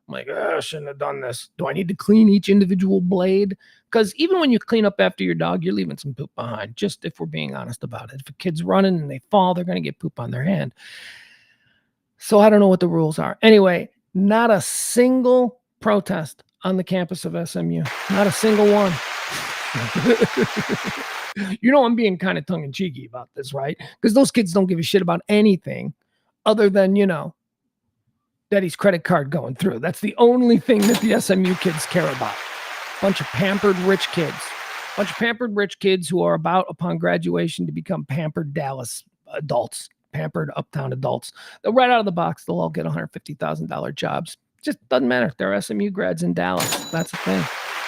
I'm like, I shouldn't have done this. Do I need to clean each individual blade? Because even when you clean up after your dog, you're leaving some poop behind, just if we're being honest about it. If a kid's running and they fall, they're going to get poop on their hand. So I don't know what the rules are. Anyway, not a single protest on the campus of SMU. Not a single one. I'm being kind of tongue-in-cheeky about this, right? Because those kids don't give a shit about anything other than, Daddy's credit card going through. That's the only thing that the SMU kids care about. Bunch of pampered rich kids. Bunch of pampered rich kids who are about, upon graduation, to become pampered Dallas adults. Pampered uptown adults. Right out of the box, they'll all get $150,000 jobs. Just doesn't matter. They're SMU grads in Dallas. That's the thing.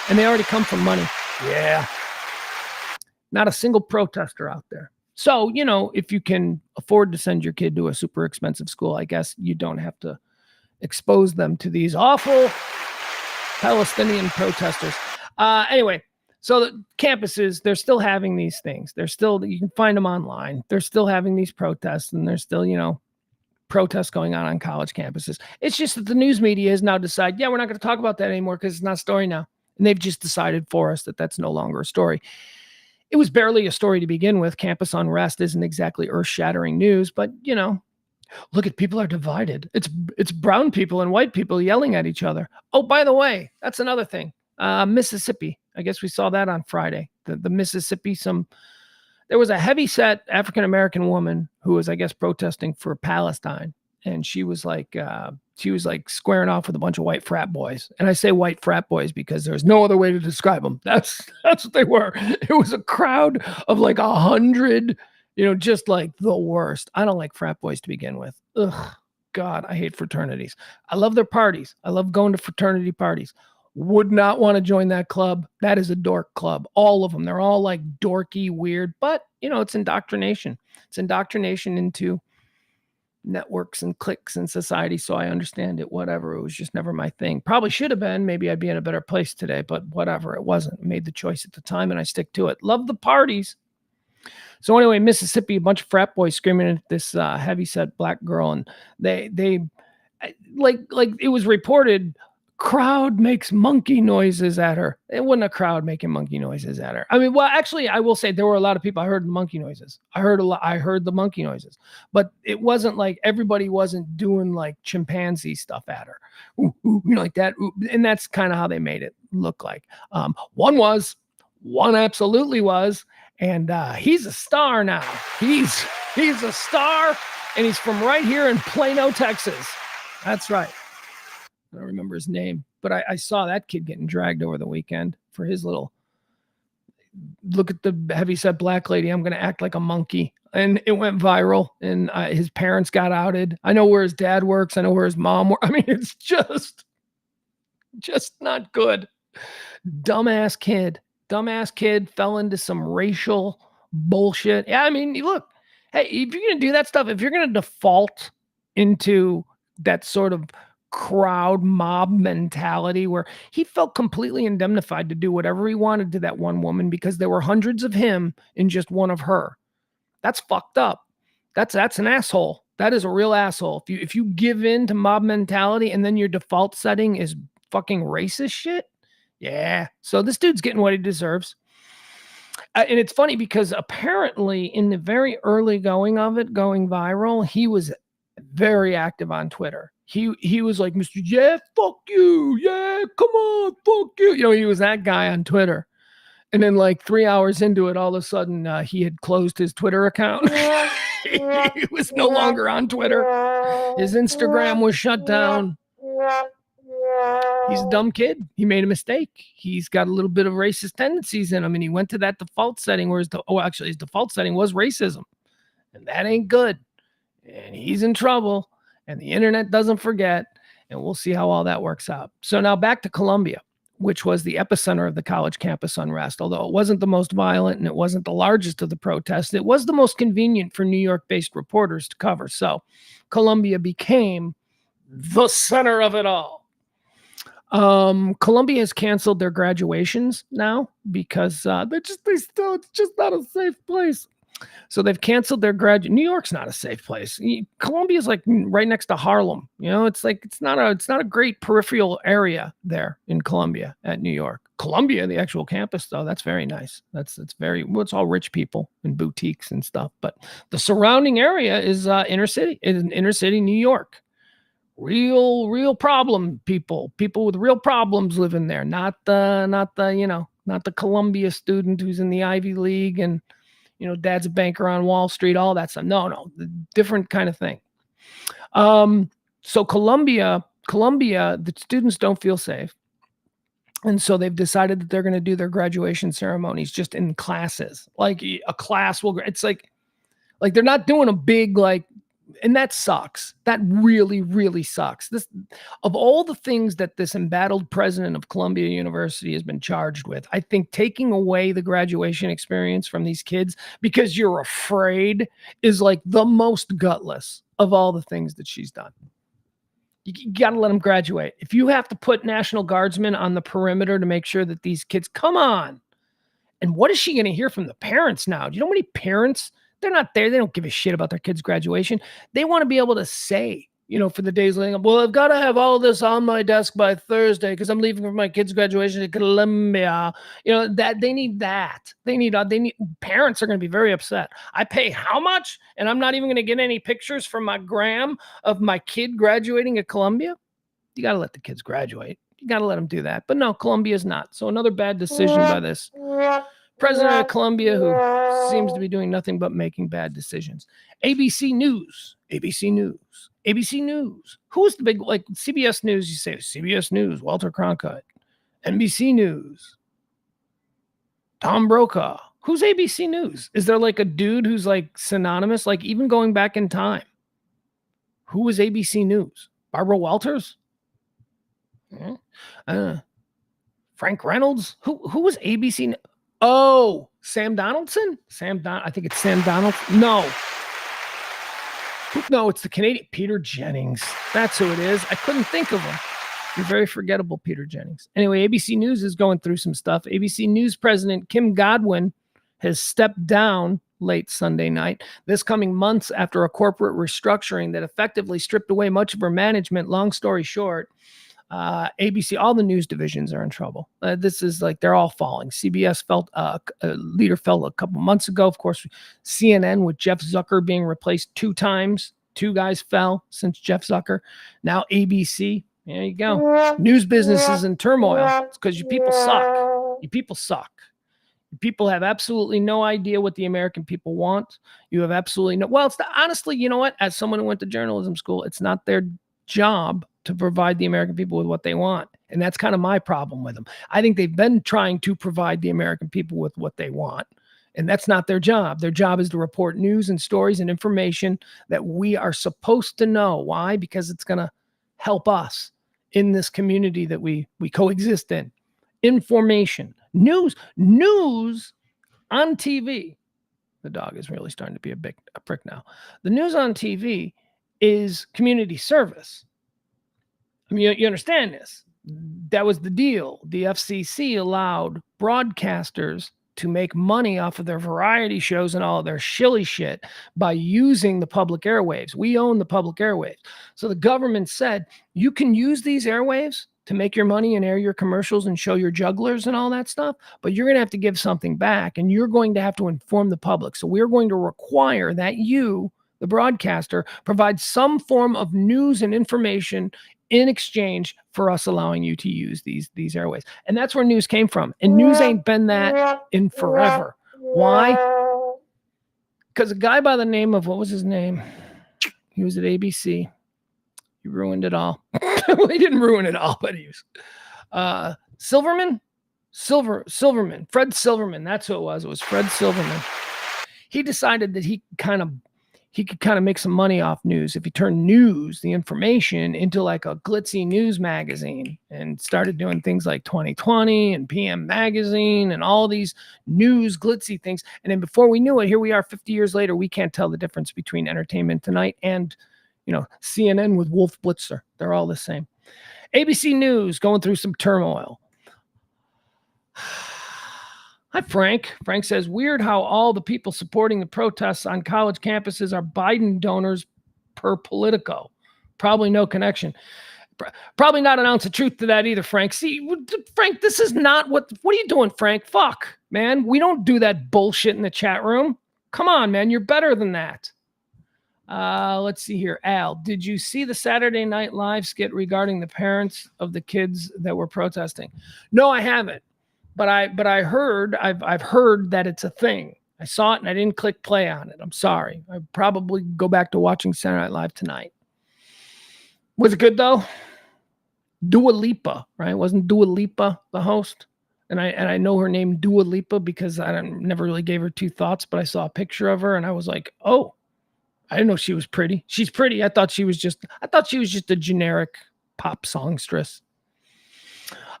And they already come from money. Yeah. Not a single protester out there. So, if you can afford to send your kid to a super expensive school, I guess you don't have to expose them to these awful Palestinian protesters. Anyway, so the campuses, they're still having these things. You can find them online. They're still having these protests, and there's still, protests going on college campuses. It's just that the news media has now decided, we're not going to talk about that anymore because it's not a story now. And they've just decided for us that that's no longer a story. It was barely a story to begin with. Campus unrest isn't exactly earth-shattering news, but, look at people are divided. It's brown people and white people yelling at each other. Oh, by the way, that's another thing. Mississippi. I guess we saw that on Friday. The Mississippi, there was a heavy-set African-American woman who was, I guess, protesting for Palestine. And she was like squaring off with a bunch of white frat boys. And I say white frat boys because there's no other way to describe them. That's what they were. It was a crowd of like 100, just like the worst. I don't like frat boys to begin with. Ugh, God, I hate fraternities. I love their parties. I love going to fraternity parties. Would not want to join that club. That is a dork club. All of them. They're all like dorky, weird, but it's indoctrination. It's indoctrination into networks and cliques in society. So I understand it, whatever. It was just never my thing. Probably should have been. Maybe I'd be in a better place today, but whatever. It wasn't. I made the choice at the time and I stick to it. Love the parties. So anyway, Mississippi, a bunch of frat boys screaming at this heavyset black girl. And they like it was reported, crowd makes monkey noises at her. It wasn't a crowd making monkey noises at her. I mean, well, actually, I will say there were a lot of people. I heard monkey noises. I heard the monkey noises, but it wasn't like everybody wasn't doing like chimpanzee stuff at her, like that. And that's kind of how they made it look like. One absolutely was, and he's a star now. He's a star, and he's from right here in Plano, Texas. That's right. I don't remember his name, but I saw that kid getting dragged over the weekend for his little look at the heavyset black lady. I'm going to act like a monkey. And it went viral, and his parents got outed. I know where his dad works. I know where his mom works. I mean, it's just not good. Dumbass kid fell into some racial bullshit. Yeah, I mean, look, hey, if you're going to do that stuff, if you're going to default into that sort of crowd mob mentality where he felt completely indemnified to do whatever he wanted to that one woman because there were hundreds of him and just one of her. That's fucked up. That's an asshole. That is a real asshole. If you give in to mob mentality and then your default setting is fucking racist shit. Yeah. So this dude's getting what he deserves. And it's funny because apparently in the very early going viral, he was very active on Twitter. He was like, Mr. Yeah, fuck you. Yeah, come on, fuck you. He was that guy on Twitter. And then like 3 hours into it, all of a sudden he had closed his Twitter account. He was no longer on Twitter. His Instagram was shut down. He's a dumb kid. He made a mistake. He's got a little bit of racist tendencies in him. And he went to that default setting where his default setting was racism. And that ain't good. And he's in trouble. And the internet doesn't forget, and we'll see how all that works out. So now back to Columbia, which was the epicenter of the college campus unrest. Although it wasn't the most violent and it wasn't the largest of the protests, it was the most convenient for New York-based reporters to cover. So Columbia became the center of it all. Columbia has canceled their graduations now because it's just not a safe place. So they've canceled their New York's not a safe place. Columbia's like right next to Harlem. It's like it's not a great peripheral area there in Columbia at New York. Columbia, the actual campus, though, that's very nice. That's very well, it's all rich people and boutiques and stuff. But the surrounding area is inner city New York. Real problem people with real problems living there, not the Columbia student who's in the Ivy League and dad's a banker on Wall Street, all that stuff. No, different kind of thing. So Columbia, the students don't feel safe. And so they've decided that they're going to do their graduation ceremonies just in classes. Like a class will, it's like they're not doing a big, and that sucks. That really, really sucks. This, of all the things that this embattled president of Columbia University has been charged with, I think taking away the graduation experience from these kids because you're afraid is like the most gutless of all the things that she's done. You got to let them graduate. If you have to put National Guardsmen on the perimeter to make sure that these kids, come on. And what is she going to hear from the parents now? Do you know how many parents? They're not there. They don't give a shit about their kids' graduation. They want to be able to say, for the days leading up, well, I've got to have all this on my desk by Thursday because I'm leaving for my kids' graduation to Columbia. That they need that. They need parents are going to be very upset. I pay how much? And I'm not even going to get any pictures from my gram of my kid graduating at Columbia. You got to let the kids graduate. You got to let them do that. But no, Columbia's not. So another bad decision by this president of Columbia, who seems to be doing nothing but making bad decisions. ABC News. Who's the big, CBS News? You say CBS News, Walter Cronkite. NBC News, Tom Brokaw. Who's ABC News? Is there a dude who's synonymous? Even going back in time, who was ABC News? Barbara Walters? Frank Reynolds? Who was ABC News? Oh, Sam Donaldson? I think it's Sam Donaldson. No, it's the Canadian Peter Jennings. That's who it is. I couldn't think of him. You're very forgettable, Peter Jennings. Anyway, ABC News is going through some stuff. ABC News president Kim Godwin has stepped down late Sunday night. This coming months after a corporate restructuring that effectively stripped away much of her management. Long story short, ABC, all the news divisions are in trouble. This is they're all falling. CBS a leader fell a couple months ago. Of course, CNN with Jeff Zucker being replaced 2 times. 2 guys fell since Jeff Zucker. Now ABC. There you go. News business is in turmoil. It's because you people suck. You people have absolutely no idea what the American people want. You have absolutely no. Well, honestly, you know what? As someone who went to journalism school, it's not their job to provide the American people with what they want. And that's kind of my problem with them. I think they've been trying to provide the American people with what they want. And that's not their job. Their job is to report news and stories and information that we are supposed to know. Why? Because it's going to help us in this community that we coexist in. Information, news on TV. The dog is really starting to be a prick now. The news on TV is community service. I mean, you understand this. That was the deal. The FCC allowed broadcasters to make money off of their variety shows and all of their shilly shit by using the public airwaves. We own the public airwaves. So the government said, you can use these airwaves to make your money and air your commercials and show your jugglers and all that stuff, but you're going to have to give something back and you're going to have to inform the public. So we're going to require that you, the broadcaster, provide some form of news and information in exchange for us allowing you to use these airways. And that's where news came from. And news ain't been that in forever. Why? Because a guy by the name of, what was his name? He was at ABC. He ruined it all. Well, he didn't ruin it all, but he was Silverman. Fred Silverman. That's who it was. It was Fred Silverman. He decided that he could kind of make some money off news if he turned news, the information, into like a glitzy news magazine and started doing things like 2020 and PM Magazine and all these news glitzy things. And then before we knew it, here we are 50 years later, we can't tell the difference between Entertainment Tonight and, CNN with Wolf Blitzer. They're all the same. ABC News going through some turmoil. Hi, Frank. Frank says, weird how all the people supporting the protests on college campuses are Biden donors per Politico. Probably no connection. Probably not an ounce of truth to that either, Frank. See, Frank, this is not what are you doing, Frank? Fuck, man. We don't do that bullshit in the chat room. Come on, man. You're better than that. Let's see here. Al, did you see the Saturday Night Live skit regarding the parents of the kids that were protesting? No, I haven't. But I've heard that it's a thing. I saw it and I didn't click play on it. I'm sorry. I probably go back to watching Saturday Night Live tonight. Was it good though? Dua Lipa, right? Wasn't Dua Lipa the host? And I know her name Dua Lipa because I never really gave her two thoughts, but I saw a picture of her and I was like, oh, I didn't know she was pretty. She's pretty. I thought she was just a generic pop songstress.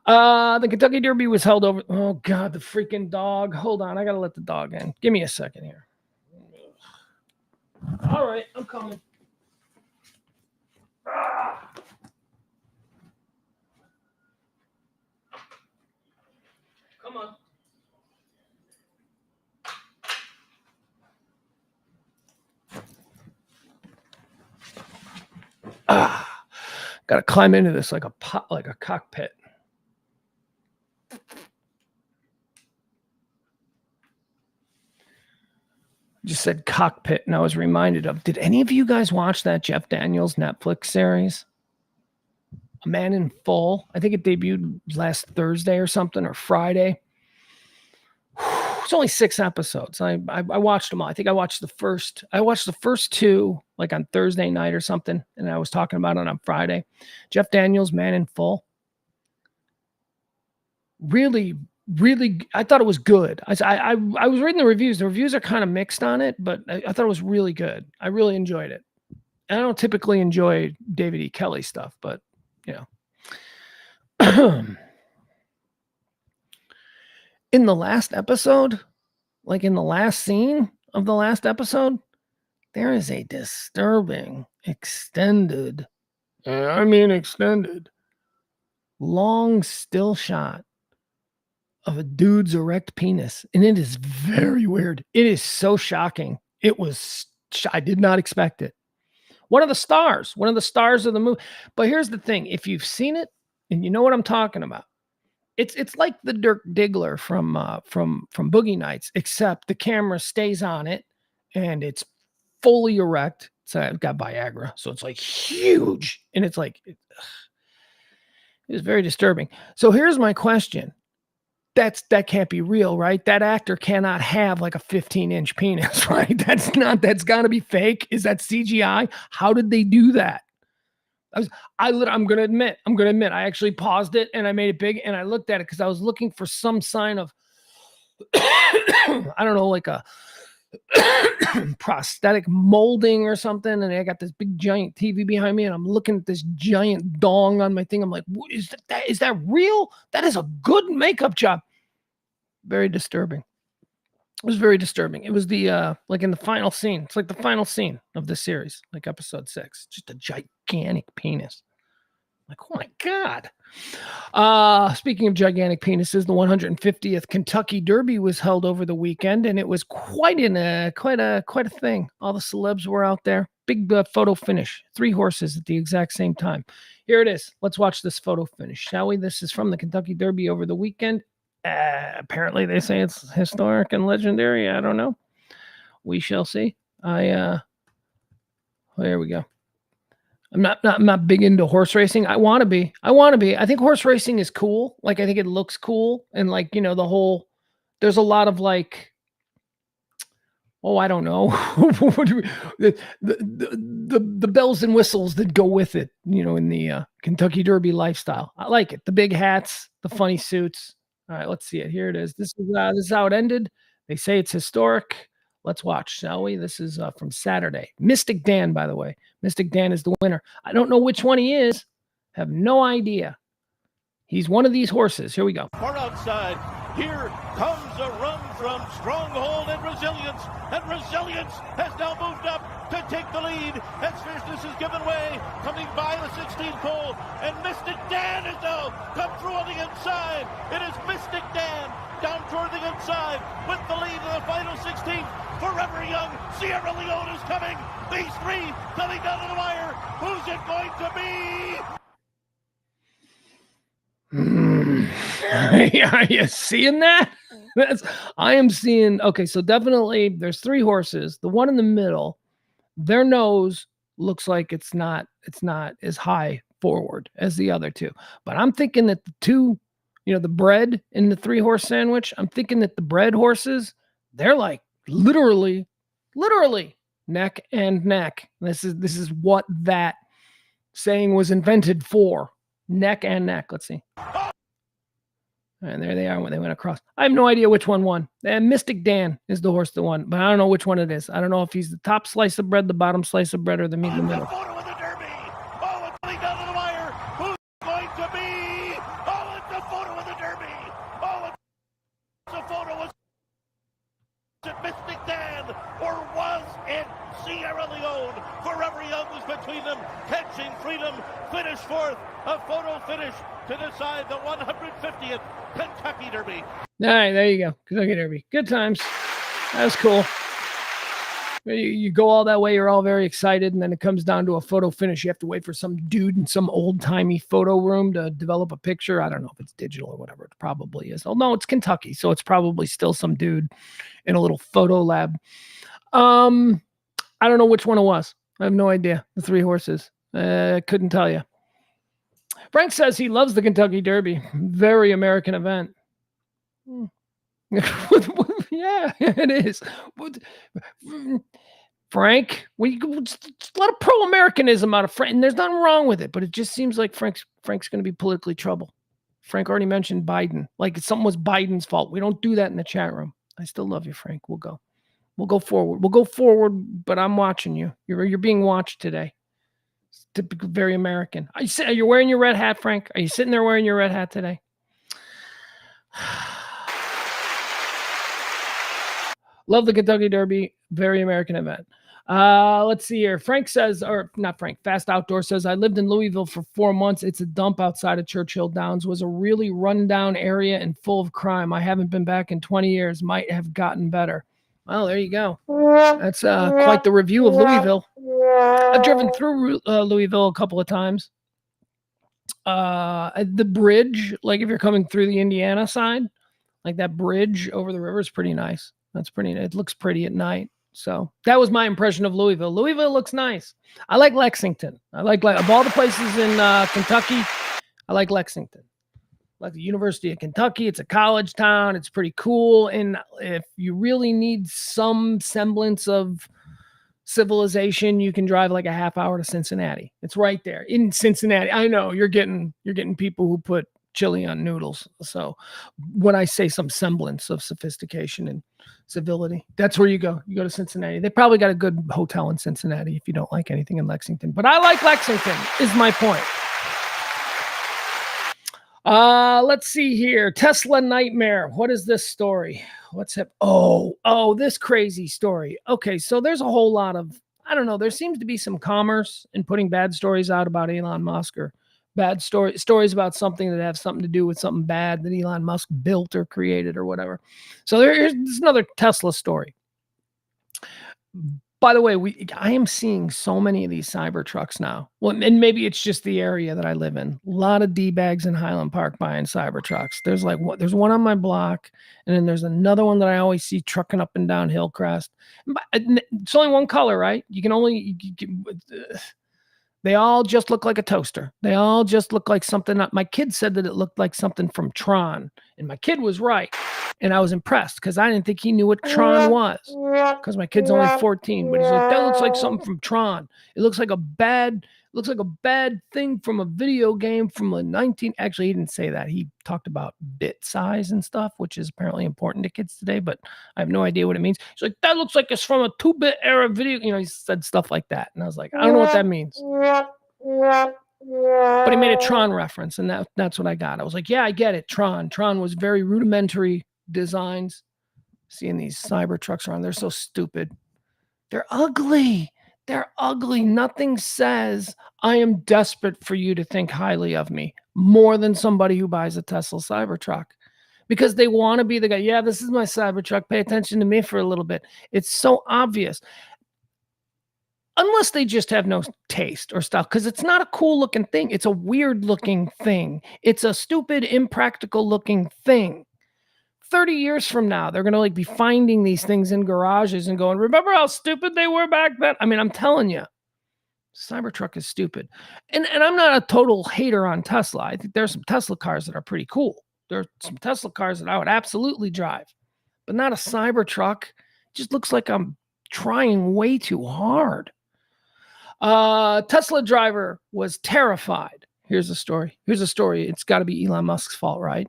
The Kentucky Derby was held over. Oh God, the freaking dog. Hold on. I got to let the dog in. Give me a second here. All right. I'm coming. Come on. Got to climb into this like a cockpit. Just said cockpit, and I was reminded of, did any of you guys watch that Jeff Daniels Netflix series? A Man in Full. I think it debuted last Thursday or something, or Friday. It's only 6 episodes. I watched them all. I think I watched the first 2 like on Thursday night or something, and I was talking about it on Friday. Jeff Daniels, Man in Full. Really, I thought it was good. I was reading the reviews. The reviews are kind of mixed on it, but I thought it was really good. I really enjoyed it. And I don't typically enjoy David E. Kelly stuff, but you know. In the last episode, like in the last scene of the last episode, there is a disturbing extended, long still shot of a dude's erect penis. And it is very weird. It is so shocking. I did not expect it. One of the stars of the movie. But here's the thing. If you've seen it and you know what I'm talking about, it's like the Dirk Diggler from Boogie Nights, except the camera stays on it and it's fully erect. So I've got Viagra, so it's like huge, and it's like it is very disturbing. So here's my question: that can't be real, right? That actor cannot have like a 15-inch penis, right? That's got to be fake. Is that CGI? How did they do that? I'm gonna admit, I actually paused it and I made it big and I looked at it because I was looking for some sign of, I don't know, like a prosthetic molding or something. And I got this big giant TV behind me and I'm looking at this giant dong on my thing. I'm like, is that real? That is a good makeup job. Very disturbing. It was very disturbing. It was the like in the final scene. It's like the final scene of the series, like episode 6. Just a gigantic penis. Like, oh my God. Speaking of gigantic penises, the 150th Kentucky Derby was held over the weekend, and it was quite a thing. All the celebs were out there. Big photo finish. 3 horses at the exact same time. Here it is. Let's watch this photo finish, shall we? This is from the Kentucky Derby over the weekend. Apparently they say it's historic and legendary. I don't know. We shall see. There we go. I'm not big into horse racing. I want to be. I think horse racing is cool. Like, I think it looks cool. And like, you know, there's a lot of like, oh, I don't know. the bells and whistles that go with it, you know, in the Kentucky Derby lifestyle. I like it. The big hats, the funny suits. All right, let's see it. Here it is. This is how it ended. They say it's historic. Let's watch, shall we? This is from Saturday. Mystic Dan, by the way. Mystic Dan is the winner. I don't know which one he is. Have no idea. He's one of these horses. Here we go. Far outside, here comes a run from Stronghold and Resilience has now moved up to take the lead as Fierceness is given way, coming by the 16th pole, and Mystic Dan has now come through on the inside. It is Mystic Dan down toward the inside with the lead in the final 16th. Forever Young, Sierra Leone is coming. These three coming down to the wire. Who's it going to be? Are you seeing that? I am seeing. Okay, so definitely there's three horses. The one in the middle, their nose looks like it's not as high forward as the other two. But I'm thinking that the two, the bread in the 3-horse sandwich, I'm thinking that the bread horses, they're like literally neck and neck. This is what that saying was invented for. Neck and neck. Let's see. And there they are when they went across. I have no idea which one won. And Mystic Dan is the horse that won, but I don't know which one it is. I don't know if he's the top slice of bread, the bottom slice of bread, or the meat in the middle. Photo of the Derby. Oh, it's coming down to the wire. Who's going to be? Oh, it's a photo of the Derby. Oh, it's a photo. Was it Mystic Dan or was it Sierra Leone? Forever Young was between them, catching freedom, finished fourth. A photo finish to decide the 150th Kentucky Derby. All right, there you go. Kentucky Derby. Good times. That was cool. You go all that way, you're all very excited, and then it comes down to a photo finish. You have to wait for some dude in some old-timey photo room to develop a picture. I don't know if it's digital or whatever. It probably is. Oh, no, it's Kentucky, so it's probably still some dude in a little photo lab. I don't know which one it was. I have no idea. The 3 horses. Couldn't tell you. Frank says he loves the Kentucky Derby. Very American event. Yeah, it is. Frank, a lot of pro-Americanism out of Frank, and there's nothing wrong with it, but it just seems like Frank's going to be politically trouble. Frank already mentioned Biden. Like something was Biden's fault. We don't do that in the chat room. I still love you, Frank. We'll go forward. We'll go forward, but I'm watching you. You're being watched today. It's typical, very American. Are you wearing your red hat, Frank? Are you sitting there wearing your red hat today? Love the Kentucky Derby. Very American event. Let's see here. Frank says, or not Frank, Fast Outdoor says, I lived in Louisville for 4 months. It's a dump outside of Churchill Downs. Was a really rundown area and full of crime. I haven't been back in 20 years. Might have gotten better. Well, there you go. That's quite the review of Louisville. I've driven through Louisville a couple of times. The bridge, like if you're coming through the Indiana side, like that bridge over the river is pretty nice. It looks pretty at night. So that was my impression of Louisville. Louisville looks nice. I like Lexington. I like of all the places in Kentucky, I like Lexington. Like the University of Kentucky. It's a college town. It's pretty cool. And if you really need some semblance of civilization, you can drive like a half hour to Cincinnati. It's right there in Cincinnati. I know you're getting people who put chili on noodles. So when I say some semblance of sophistication and civility, that's where you go. You go to Cincinnati. They probably got a good hotel in Cincinnati if you don't like anything in Lexington. But I like Lexington, is my point. Let's see here. Tesla Nightmare. What is this story? What's up? Oh, this crazy story. Okay, so there's a whole lot of, I don't know, there seems to be some commerce in putting bad stories out about Elon Musk or bad stories about something that have something to do with something bad that Elon Musk built or created or whatever. So there's another Tesla story. By the way, I am seeing so many of these cyber trucks now. Well, and maybe it's just the area that I live in. A lot of D-bags in Highland Park buying cyber trucks. There's there's one on my block, and then there's another one that I always see trucking up and down Hillcrest. It's only one color, right? They all just look like a toaster. They all just look like something. My kid said that it looked like something from Tron, and my kid was right. And I was impressed because I didn't think he knew what Tron was because my kid's only 14. But he's like, that looks like something from Tron. It looks like a bad thing from a video game from Actually, he didn't say that. He talked about bit size and stuff, which is apparently important to kids today, but I have no idea what it means. He's like, that looks like it's from a 2-bit era video. He said stuff like that. And I was like, I don't know what that means. But he made a Tron reference, and that's what I got. I was like, yeah, I get it. Tron was very rudimentary designs. Seeing these cyber trucks around, they're so stupid. They're ugly. They're ugly. Nothing says I am desperate for you to think highly of me more than somebody who buys a Tesla Cybertruck, because they want to be the guy. Yeah, this is my Cybertruck. Pay attention to me for a little bit. It's so obvious. Unless they just have no taste or stuff, because it's not a cool looking thing. It's a weird looking thing. It's a stupid, impractical looking thing. 30 years from now, they're going to be finding these things in garages and going, remember how stupid they were back then? I mean, I'm telling you, Cybertruck is stupid. And I'm not a total hater on Tesla. I think there's some Tesla cars that are pretty cool. There are some Tesla cars that I would absolutely drive, but not a Cybertruck. It just looks like I'm trying way too hard. Tesla driver was terrified. Here's a story. It's got to be Elon Musk's fault, right?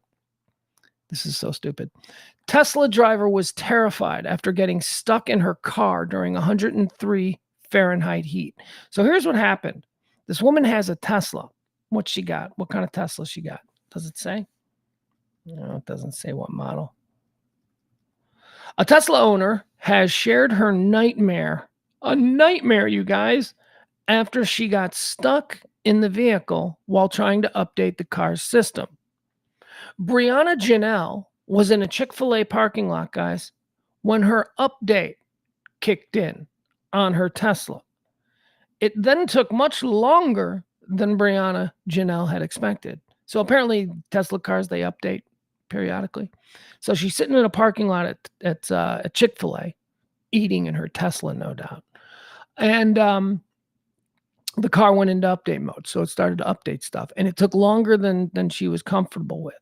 This is so stupid. Tesla driver was terrified after getting stuck in her car during 103 Fahrenheit heat. So here's what happened. This woman has a Tesla. What she got? What kind of Tesla she got? Does it say? No, it doesn't say what model. A Tesla owner has shared her nightmare. A nightmare, you guys, after she got stuck in the vehicle while trying to update the car's system. Brianna Janelle was in a Chick-fil-A parking lot, guys, when her update kicked in on her Tesla. It then took much longer than Brianna Janelle had expected. So apparently Tesla cars, they update periodically. So she's sitting in a parking lot at Chick-fil-A, eating in her Tesla, no doubt. And the car went into update mode. So it started to update stuff. And it took longer than she was comfortable with.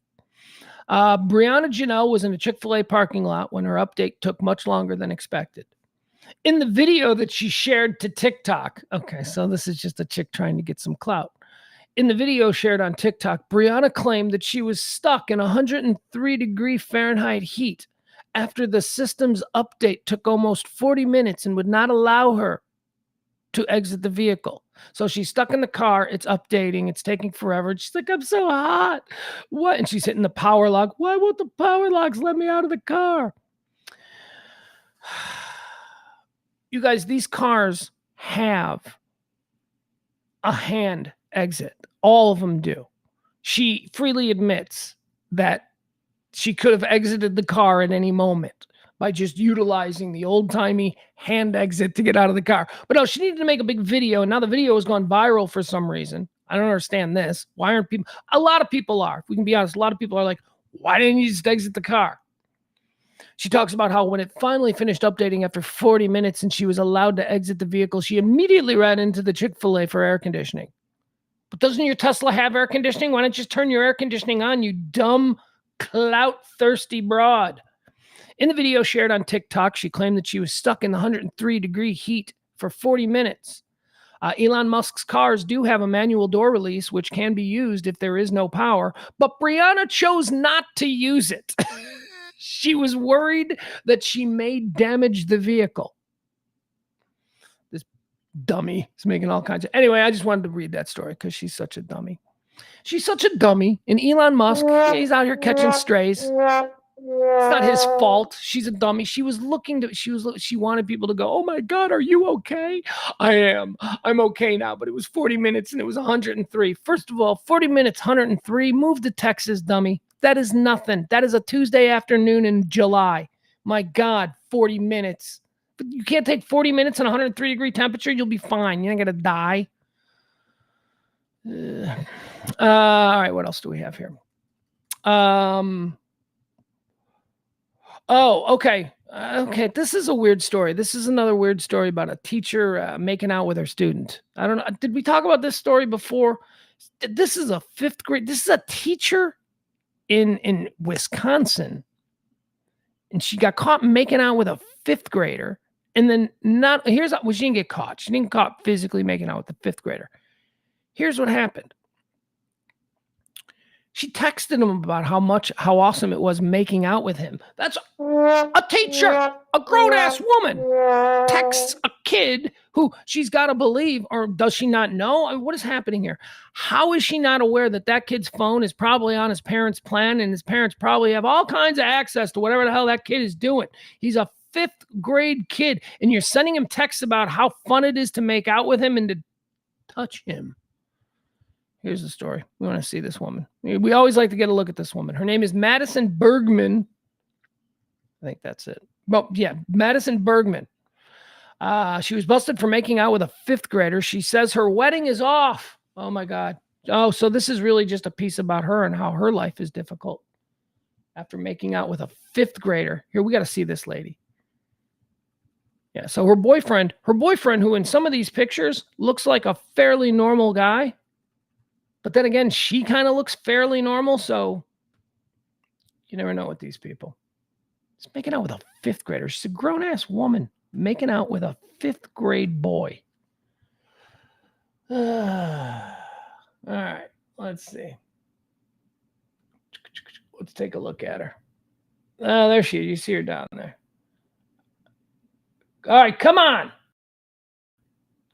Brianna Janelle was in a Chick-fil-A parking lot when her update took much longer than expected. In the video that she shared to TikTok, okay, so this is just a chick trying to get some clout. In the video shared on TikTok, Brianna claimed that she was stuck in 103-degree Fahrenheit heat after the system's update took almost 40 minutes and would not allow her to exit the vehicle. So she's stuck in the car. It's updating. It's taking forever. She's like, I'm so hot. What? And she's hitting the power lock. Why won't the power locks let me out of the car? You guys, these cars have a hand exit. All of them do. She freely admits that she could have exited the car at any moment by just utilizing the old-timey hand exit to get out of the car. But no, she needed to make a big video, and now the video has gone viral for some reason. I don't understand this. Why aren't people... A lot of people are. If we can be honest, a lot of people are like, why didn't you just exit the car? She talks about how when it finally finished updating after 40 minutes and she was allowed to exit the vehicle, she immediately ran into the Chick-fil-A for air conditioning. But doesn't your Tesla have air conditioning? Why don't you just turn your air conditioning on, you dumb, clout-thirsty broad? In the video shared on TikTok, she claimed that she was stuck in the 103-degree heat for 40 minutes. Elon Musk's cars do have a manual door release, which can be used if there is no power, but Brianna chose not to use it. She was worried that she may damage the vehicle. This dummy is making all kinds of... Anyway, I just wanted to read that story because she's such a dummy. She's such a dummy. And Elon Musk, he's out here catching strays. It's not his fault. She's a dummy. She wanted people to go, oh my God, are you okay? I am. I'm okay now, but it was 40 minutes and it was 103. First of all, 40 minutes, 103, move to Texas, dummy. That is nothing. That is a Tuesday afternoon in July. My God, 40 minutes. But you can't take 40 minutes and 103-degree temperature. You'll be fine. You're not going to die. All right, what else do we have here? Oh, okay. Okay, this is a weird story. This is another weird story about a teacher making out with her student. I don't know. Did we talk about this story before? This is a fifth grade. This is a teacher in Wisconsin. And she got caught making out with a fifth grader. And then she didn't get caught. She didn't get caught physically making out with the fifth grader. Here's what happened. She texted him about how awesome it was making out with him. That's a teacher, a grown-ass woman, texts a kid who she's got to believe, or does she not know? I mean, what is happening here? How is she not aware that that kid's phone is probably on his parents' plan, and his parents probably have all kinds of access to whatever the hell that kid is doing? He's a 5th grade kid, and you're sending him texts about how fun it is to make out with him and to touch him. Here's the story. We want to see this woman. We always like to get a look at this woman. Her name is Madison Bergman. I think that's it. Well, yeah, Madison Bergman. She was busted for making out with a 5th grader. She says her wedding is off. Oh, my God. Oh, so this is really just a piece about her and how her life is difficult after making out with a 5th grader. Here, we got to see this lady. Yeah, so her boyfriend, who in some of these pictures looks like a fairly normal guy, but then again, she kind of looks fairly normal, so you never know with these people. She's making out with a 5th grader. She's a grown-ass woman making out with a 5th grade boy. All right, let's see. Let's take a look at her. Oh, there she is. You see her down there. All right, come on.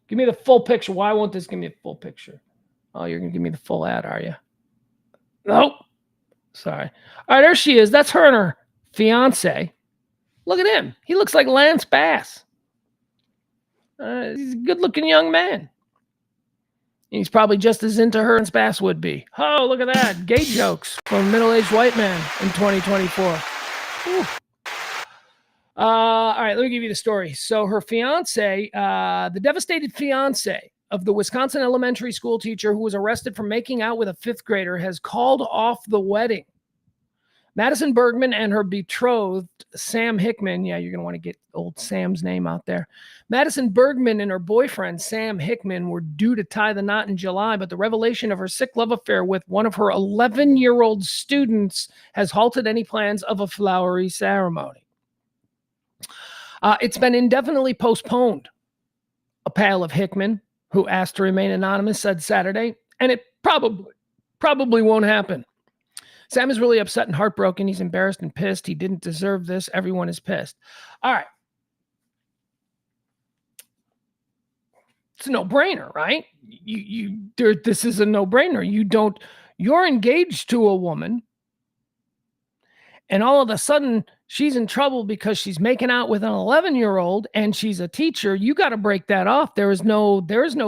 Give me the full picture. Why won't this give me a full picture? Oh, you're going to give me the full ad, are you? Nope. Sorry. All right, there she is. That's her and her fiance. Look at him. He looks like Lance Bass. He's a good-looking young man. He's probably just as into her as Bass would be. Oh, look at that. Gay jokes from a middle-aged white man in 2024. Ooh. All right, let me give you the story. So her fiance, the devastated fiance of the Wisconsin elementary school teacher who was arrested for making out with a 5th grader, has called off the wedding. Madison Bergman and her betrothed, Sam Hickman. Yeah, you're going to want to get old Sam's name out there. Madison Bergman and her boyfriend, Sam Hickman, were due to tie the knot in July, but the revelation of her sick love affair with one of her 11-year-old students has halted any plans of a flowery ceremony. It's been indefinitely postponed, a pal of Hickman, who asked to remain anonymous, said Saturday, and it probably won't happen. Sam is really upset and heartbroken. He's embarrassed and pissed. He didn't deserve this. Everyone is pissed. All right. It's a no-brainer, right? This is a no-brainer. You're engaged to a woman, and all of a sudden she's in trouble because she's making out with an 11-year-old and she's a teacher. You got to break that off. There is no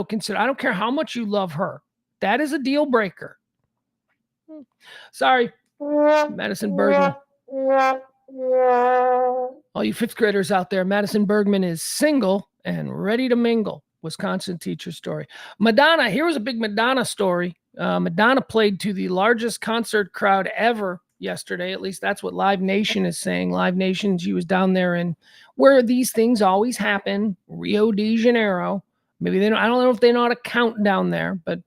consider. I don't care how much you love her. That is a deal breaker. Sorry, Madison Bergman. All you 5th graders out there, Madison Bergman is single and ready to mingle. Wisconsin teacher story. Madonna, here was a big Madonna story. Madonna played to the largest concert crowd ever yesterday. At least that's what Live Nation is saying. Live Nation, she was down there in where these things always happen, Rio de Janeiro. Maybe I don't know if they know how to count down there, but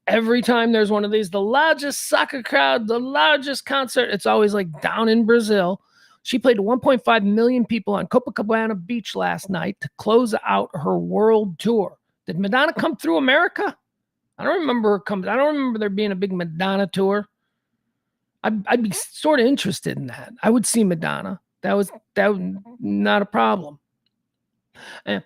every time there's one of these, the largest soccer crowd, the largest concert, it's always like down in Brazil. She played to 1.5 million people on Copacabana Beach last night to close out her world tour. Did Madonna come through America? I don't remember there being a big Madonna tour. I'd be sort of interested in that. I would see Madonna. That would not a problem. Here,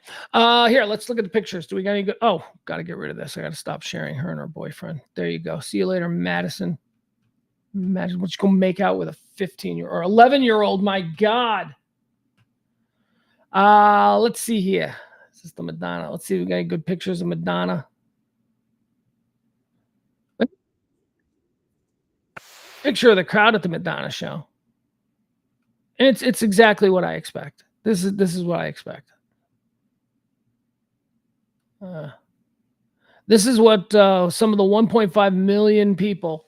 let's look at the pictures. Do we got any good? Oh, got to get rid of this. I got to stop sharing her and her boyfriend. There you go. See you later, Madison. Imagine what you gonna make out with a 15-year or 11-year-old. My God. Let's see here. This is the Madonna. Let's see if we got any good pictures of Madonna. Picture of the crowd at the Madonna show. And it's exactly what I expect. This is what I expect. This is what some of the 1.5 million people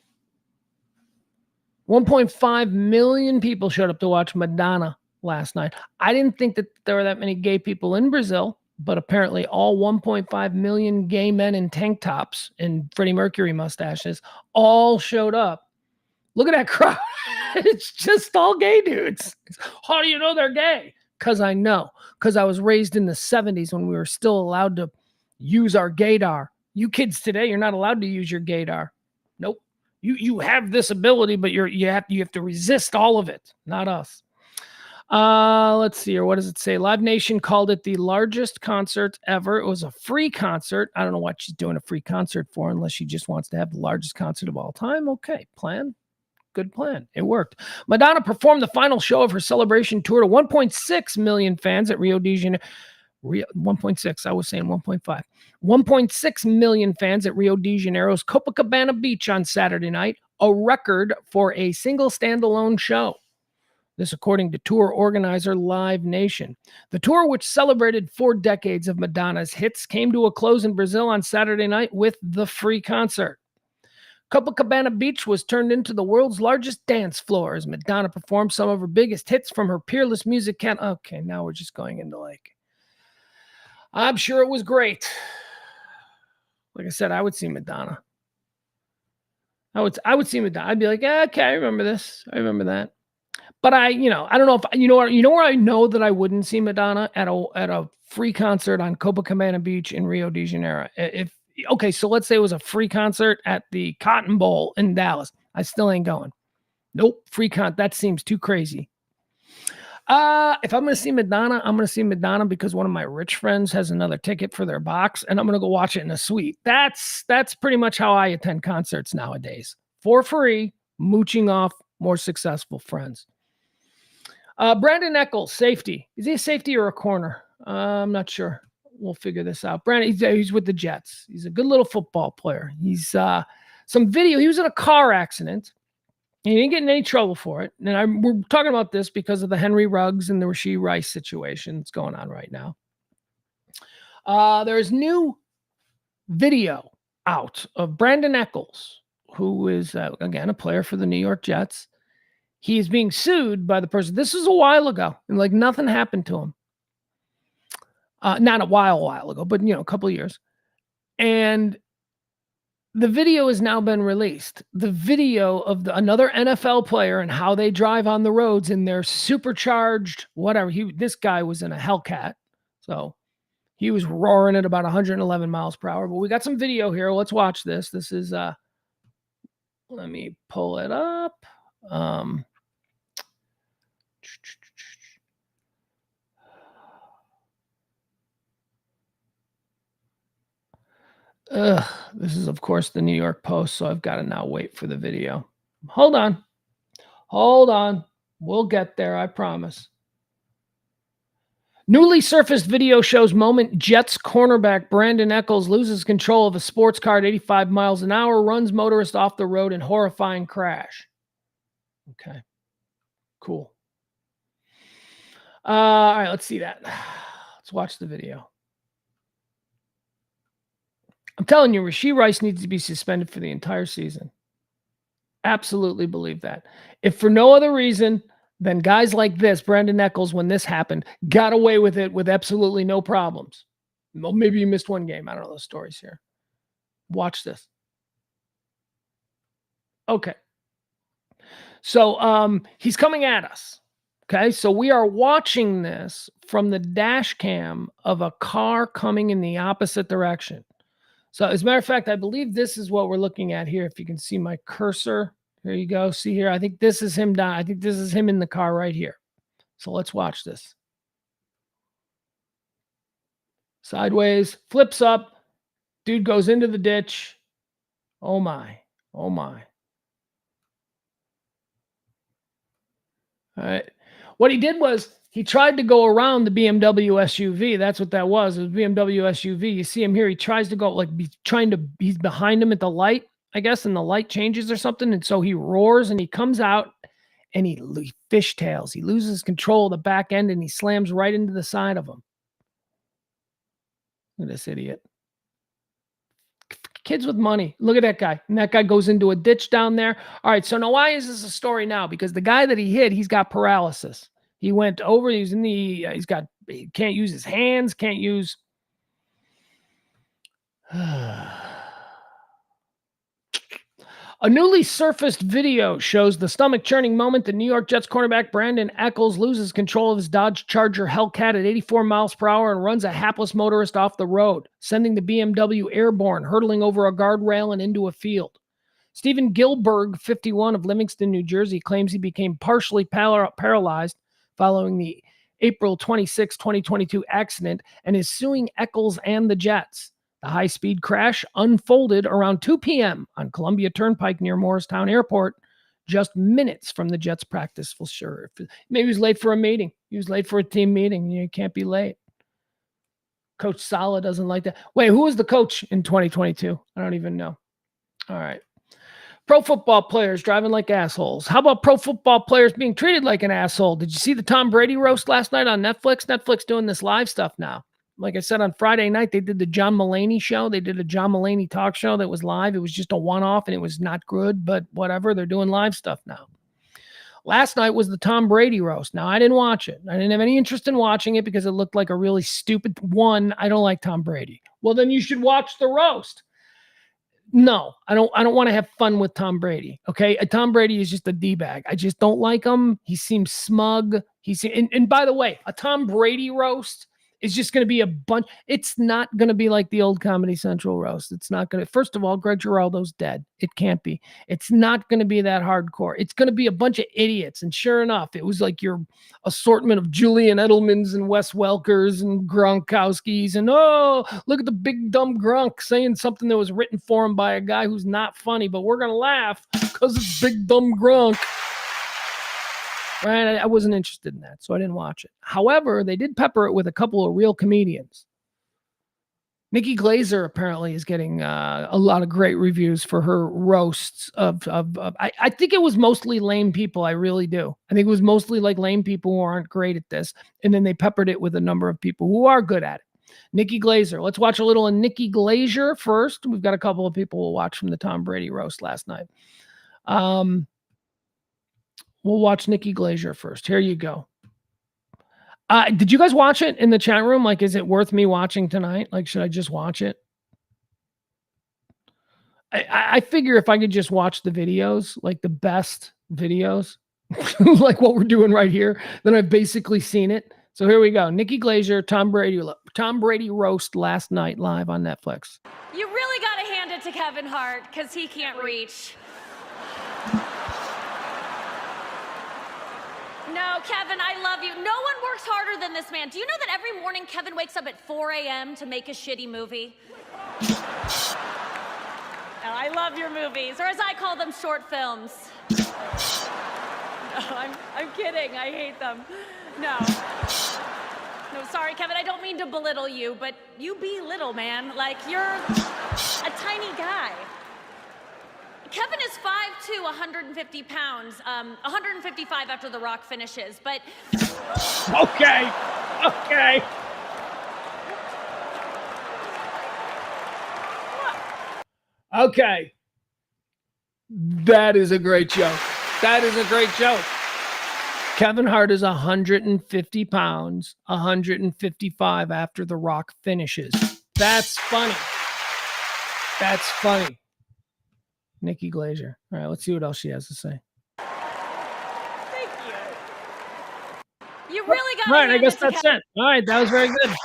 1.5 million people showed up to watch Madonna last night. I didn't think that there were that many gay people in Brazil, but apparently all 1.5 million gay men in tank tops and Freddie Mercury mustaches all showed up. Look at that crowd. It's just all gay dudes. How do you know they're gay? Because I know. Because I was raised in the 70s when we were still allowed to use our gaydar. You kids today, you're not allowed to use your gaydar. Nope. You have this ability, but you have to resist all of it. Not us. Let's see here. What does it say? Live Nation called it the largest concert ever. It was a free concert. I don't know what she's doing a free concert for unless she just wants to have the largest concert of all time. Okay, plan. Good plan. It worked. Madonna performed the final show of her celebration tour to 1.6 million fans at Rio de Janeiro. 1.6. I was saying 1.5. 1.6 million fans at Rio de Janeiro's Copacabana Beach on Saturday night, a record for a single standalone show. This according to tour organizer Live Nation. The tour, which celebrated 4 decades of Madonna's hits, came to a close in Brazil on Saturday night with the free concert. Copacabana Beach was turned into the world's largest dance floor as Madonna performed some of her biggest hits from her peerless music. Okay, now we're just going into I'm sure it was great. Like I said, I would see Madonna. I would see Madonna. I'd be like, okay, I remember this. I remember that. But I don't know if where I know that I wouldn't see Madonna at a free concert on Copacabana Beach in Rio de Janeiro. So let's say it was a free concert at the Cotton Bowl in Dallas. I still ain't going. Nope, that seems too crazy. If I'm going to see Madonna, I'm going to see Madonna because one of my rich friends has another ticket for their box, and I'm going to go watch it in a suite. That's pretty much how I attend concerts nowadays. For free, mooching off more successful friends. Brandon Eccles, safety. Is he a safety or a corner? I'm not sure. We'll figure this out. Brandon, he's with the Jets. He's a good little football player. He's some video. He was in a car accident. He didn't get in any trouble for it. And we're talking about this because of the Henry Ruggs and the Rashee Rice situation that's going on right now. There's new video out of Brandon Eccles, who is, again, a player for the New York Jets. He is being sued by the person. This was a while ago, and nothing happened to him. Not a while ago, but a couple of years. And the video has now been released. The video of another NFL player and how they drive on the roads in their supercharged whatever. This guy was in a Hellcat, so he was roaring at about 111 miles per hour. But we got some video here. Let's watch this. This is let me pull it up. This is, of course, the New York Post, so I've got to now wait for the video. Hold on. We'll get there, I promise. Newly surfaced video shows moment Jets cornerback Brandon Eccles loses control of a sports car at 85 miles an hour, runs motorist off the road in horrifying crash. Okay. Cool. All right, let's see that. Let's watch the video. I'm telling you, Rashee Rice needs to be suspended for the entire season. Absolutely believe that. If for no other reason than guys like this, Brandon Eccles, when this happened, got away with it with absolutely no problems. Well, maybe you missed one game. I don't know the stories here. Watch this. Okay. So he's coming at us. Okay, so we are watching this from the dash cam of a car coming in the opposite direction. So as a matter of fact, I believe this is what we're looking at here. If you can see my cursor, here you go. See here, I think this is him down. I think this is him in the car right here. So let's watch this. Sideways, flips up. Dude goes into the ditch. Oh my. Oh my. All right. What he did was he tried to go around the BMW SUV. That's what that was. It was BMW SUV. You see him here. He tries to go he's behind him at the light, I guess, and the light changes or something. And so he roars and he comes out and he fishtails. He loses control of the back end and he slams right into the side of him. Look at this idiot. Kids with money. Look at that guy. And that guy goes into a ditch down there. All right. So now why is this a story now? Because the guy that he hit, he's got paralysis. He went over, he can't use his hands, can't use. A newly surfaced video shows the stomach-churning moment the New York Jets cornerback Brandon Eccles loses control of his Dodge Charger Hellcat at 84 miles per hour and runs a hapless motorist off the road, sending the BMW airborne, hurtling over a guardrail and into a field. Stephen Gilberg, 51, of Livingston, New Jersey, claims he became partially paralyzed following the April 26, 2022 accident and is suing Eccles and the Jets. The high-speed crash unfolded around 2 p.m. on Columbia Turnpike near Morristown Airport, just minutes from the Jets' practice. Well, sure. Maybe he was late for a meeting. He was late for a team meeting. You can't be late. Coach Sala doesn't like that. Wait, who was the coach in 2022? I don't even know. All right. Pro football players driving like assholes. How about pro football players being treated like an asshole? Did you see the Tom Brady roast last night on Netflix? Netflix doing this live stuff now. Like I said, on Friday night, they did the John Mulaney show. They did a John Mulaney talk show that was live. It was just a one-off, and it was not good, but whatever. They're doing live stuff now. Last night was the Tom Brady roast. Now, I didn't watch it. I didn't have any interest in watching it because it looked like a really stupid one. I don't like Tom Brady. Well, then you should watch the roast. No, I don't want to have fun with Tom Brady. Okay. Tom Brady is just a D-bag. I just don't like him. He seems smug. And by the way, a Tom Brady roast is just going to be a bunch. It's not going to be like the old Comedy Central roast. It's not going to, first of all, Greg Giraldo's dead. It can't be. It's not going to be that hardcore. It's going to be a bunch of idiots. And sure enough, it was like your assortment of Julian Edelmans and Wes Welkers and Gronkowskis. And, oh, look at the big dumb Gronk saying something that was written for him by a guy who's not funny, but we're going to laugh because it's big dumb Gronk. Right? I wasn't interested in that, so I didn't watch it. However, they did pepper it with a couple of real comedians. Nikki Glaser apparently is getting a lot of great reviews for her roasts I think it was mostly lame people. I really do. I think it was mostly like lame people who aren't great at this. And then they peppered it with a number of people who are good at it. Nikki Glaser. Let's watch a little of Nikki Glaser first. We've got a couple of people we'll watch from the Tom Brady roast last night. We'll watch Nikki Glaser first. Here you go. Did you guys watch it in the chat room? Like, is it worth me watching tonight? Like, should I just watch it? I figure if I could just watch the videos, like the best videos, like what we're doing right here, then I've basically seen it. So here we go. Nikki Glaser, Tom Brady roast last night live on Netflix. You really got to hand it to Kevin Hart because he can't reach. No, Kevin, I love you. No one works harder than this man. Do you know that every morning Kevin wakes up at 4 a.m. to make a shitty movie? No, I love your movies, or as I call them, short films. No, I'm kidding. I hate them. No. No, sorry, Kevin. I don't mean to belittle you, but you be little, man. Like, you're a tiny guy. Kevin is 5'2", 150 pounds, 155 after The Rock finishes, but... Okay. Okay. That is a great joke. Kevin Hart is 150 pounds, 155 after The Rock finishes. That's funny. Nikki Glaser. All right, let's see what else she has to say. Thank you. You really got right, I guess that's it. All right, that was very good.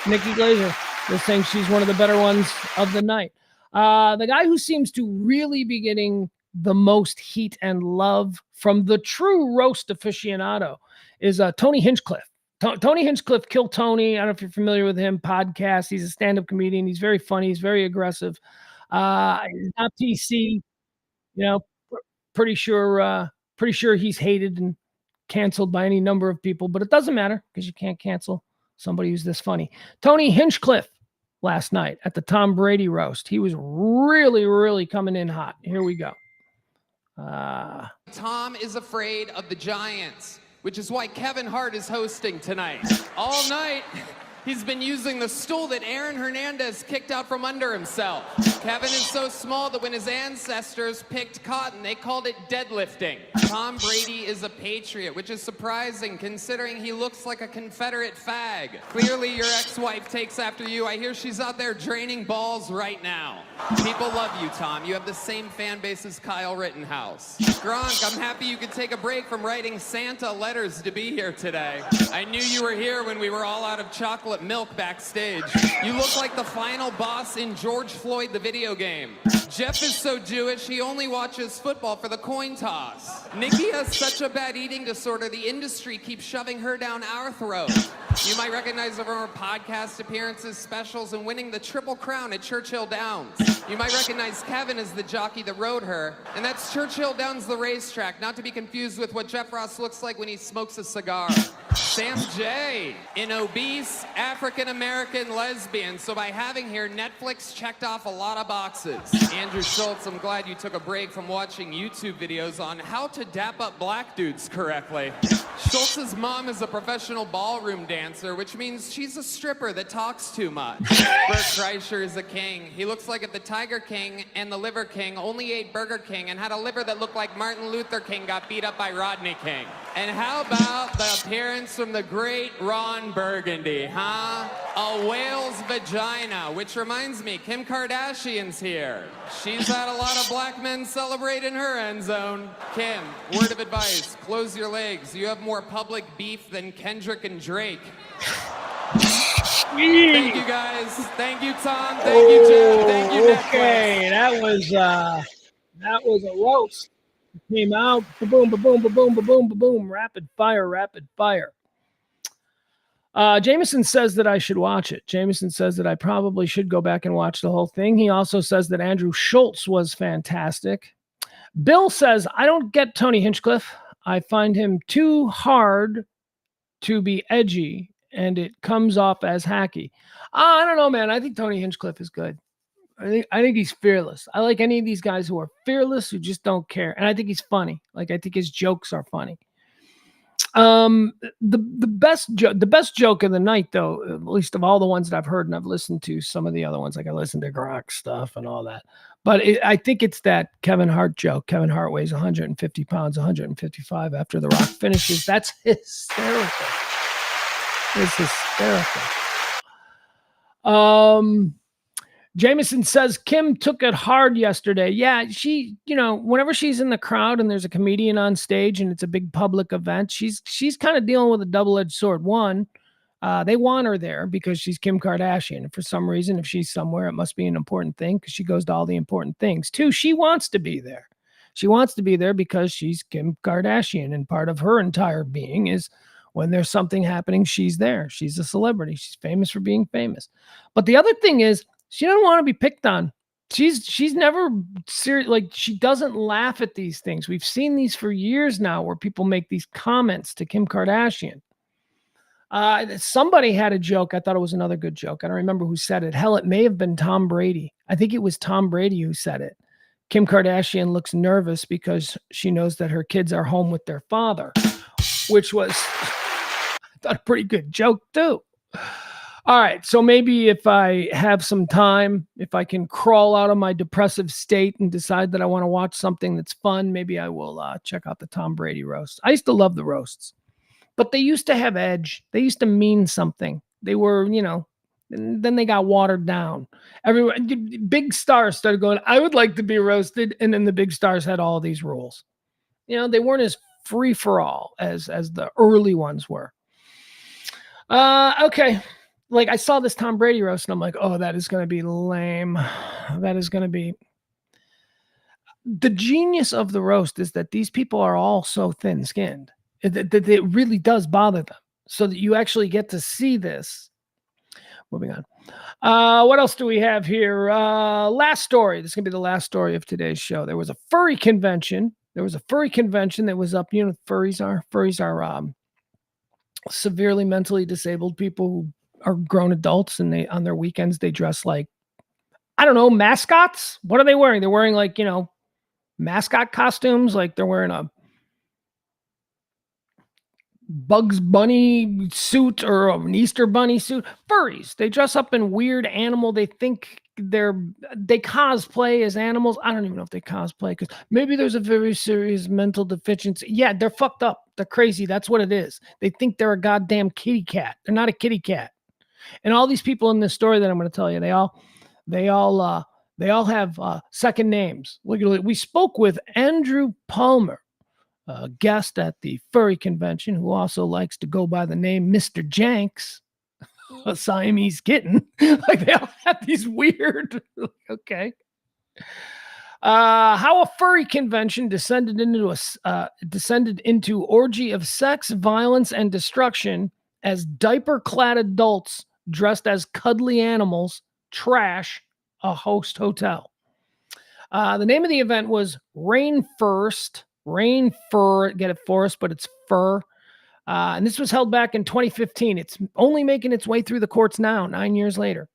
Nikki Glaser. They're saying she's one of the better ones of the night. The guy who seems to really be getting the most heat and love from the true roast aficionado is Tony Hinchcliffe. Tony Hinchcliffe, Kill Tony. I don't know if you're familiar with him. Podcast. He's a stand-up comedian. He's very funny. He's very aggressive. He's not PC, pretty sure he's hated and canceled by any number of people, but it doesn't matter because you can't cancel somebody who's this funny. Tony Hinchcliffe last night at the Tom Brady roast. He was really, really coming in hot. Here we go. Tom is afraid of the Giants, which is why Kevin Hart is hosting tonight. All night, he's been using the stool that Aaron Hernandez kicked out from under himself. Kevin is so small that when his ancestors picked cotton, they called it deadlifting. Tom Brady is a patriot, which is surprising considering he looks like a Confederate fag. Clearly, your ex-wife takes after you. I hear she's out there draining balls right now. People love you, Tom. You have the same fan base as Kyle Rittenhouse. Gronk, I'm happy you could take a break from writing Santa letters to be here today. I knew you were here when we were all out of chocolate chocolate milk backstage. You look like the final boss in George Floyd, the video game. Jeff is so Jewish, he only watches football for the coin toss. Nikki has such a bad eating disorder, the industry keeps shoving her down our throat. You might recognize her from her podcast appearances, specials, and winning the Triple Crown at Churchill Downs. You might recognize Kevin as the jockey that rode her, and that's Churchill Downs, the racetrack, not to be confused with what Jeff Ross looks like when he smokes a cigar. Sam J, an obese African-American lesbian, so by having here, Netflix checked off a lot of boxes. Andrew Schultz, I'm glad you took a break from watching YouTube videos on how to dap up black dudes correctly. Schultz's mom is a professional ballroom dancer, which means she's a stripper that talks too much. Bert Kreischer is a king. He looks like if the Tiger King and the Liver King only ate Burger King and had a liver that looked like Martin Luther King got beat up by Rodney King. And how about the appearance from the great Ron Burgundy, huh? A whale's vagina, which reminds me, Kim Kardashian's here. She's had a lot of black men celebrate in her end zone. Kim, word of advice, close your legs. You have more public beef than Kendrick and Drake. Thank you guys. Thank you, Tom. Thank you, Jeff. Thank you, Netflix. Okay, that was a roast. It came out, boom, boom, boom, boom, boom, rapid fire, rapid fire. Jameson says that I should watch it. Jameson says that I probably should go back and watch the whole thing. He also says that Andrew Schultz was fantastic. Bill says, I don't get Tony Hinchcliffe. I find him too hard to be edgy, and it comes off as hacky. I don't know, man. I think Tony Hinchcliffe is good. I think he's fearless. I like any of these guys who are fearless, who just don't care. And I think he's funny. Like, I think his jokes are funny. The best joke of the night, though, at least of all the ones that I've heard, and I've listened to some of the other ones, like I listened to Grok stuff and all that. But I think it's that Kevin Hart joke. Kevin Hart weighs 150 pounds, 155 after The Rock finishes. That's hysterical. It's hysterical. Jameson says Kim took it hard yesterday. Yeah, she, whenever she's in the crowd and there's a comedian on stage and it's a big public event, she's kind of dealing with a double-edged sword. One, they want her there because she's Kim Kardashian. And for some reason, if she's somewhere, it must be an important thing because she goes to all the important things. Two, she wants to be there. She wants to be there because she's Kim Kardashian, and part of her entire being is when there's something happening, she's there. She's a celebrity. She's famous for being famous. But the other thing is, she doesn't want to be picked on. She's never serious. Like, she doesn't laugh at these things. We've seen these for years now where people make these comments to Kim Kardashian. Somebody had a joke. I thought it was another good joke. I don't remember who said it. Hell, it may have been Tom Brady. I think it was Tom Brady who said it. Kim Kardashian looks nervous because she knows that her kids are home with their father, which was, I thought, a pretty good joke too. All right, so maybe if I have some time, if I can crawl out of my depressive state and decide that I want to watch something that's fun, maybe I will check out the Tom Brady roast. I used to love the roasts, but they used to have edge. They used to mean something. They were, and then they got watered down. Everyone, big stars started going, I would like to be roasted, and then the big stars had all these rules. They weren't as free for all as the early ones were. Okay. Like, I saw this Tom Brady roast and I'm like, oh, that is going to be lame. That is going to be. The genius of the roast is that these people are all so thin skinned that it really does bother them, so that you actually get to see this. Moving on. What else do we have here? Last story. This is going to be the last story of today's show. There was a furry convention. That was up. Furries are severely mentally disabled people who are grown adults, and they, on their weekends, they dress like, I don't know, mascots. What are they wearing? They're wearing like, mascot costumes. Like, they're wearing a Bugs Bunny suit or an Easter Bunny suit. Furries. They dress up in weird animal. They think they cosplay as animals. I don't even know if they cosplay, because maybe there's a very serious mental deficiency. Yeah, they're fucked up. They're crazy. That's what it is. They think they're a goddamn kitty cat. They're not a kitty cat. And all these people in this story that I'm going to tell you, they all have second names. We spoke with Andrew Palmer, a guest at the furry convention, who also likes to go by the name Mr. Janks. a Siamese kitten. Like they all have these weird, okay. How a furry convention descended into orgy of sex, violence, and destruction as diaper-clad adults dressed as cuddly animals trash a host hotel. The name of the event was Rain First. Rain Fur, get it, forest, but it's fur. And this was held back in 2015. It's only making its way through the courts now, 9 years later.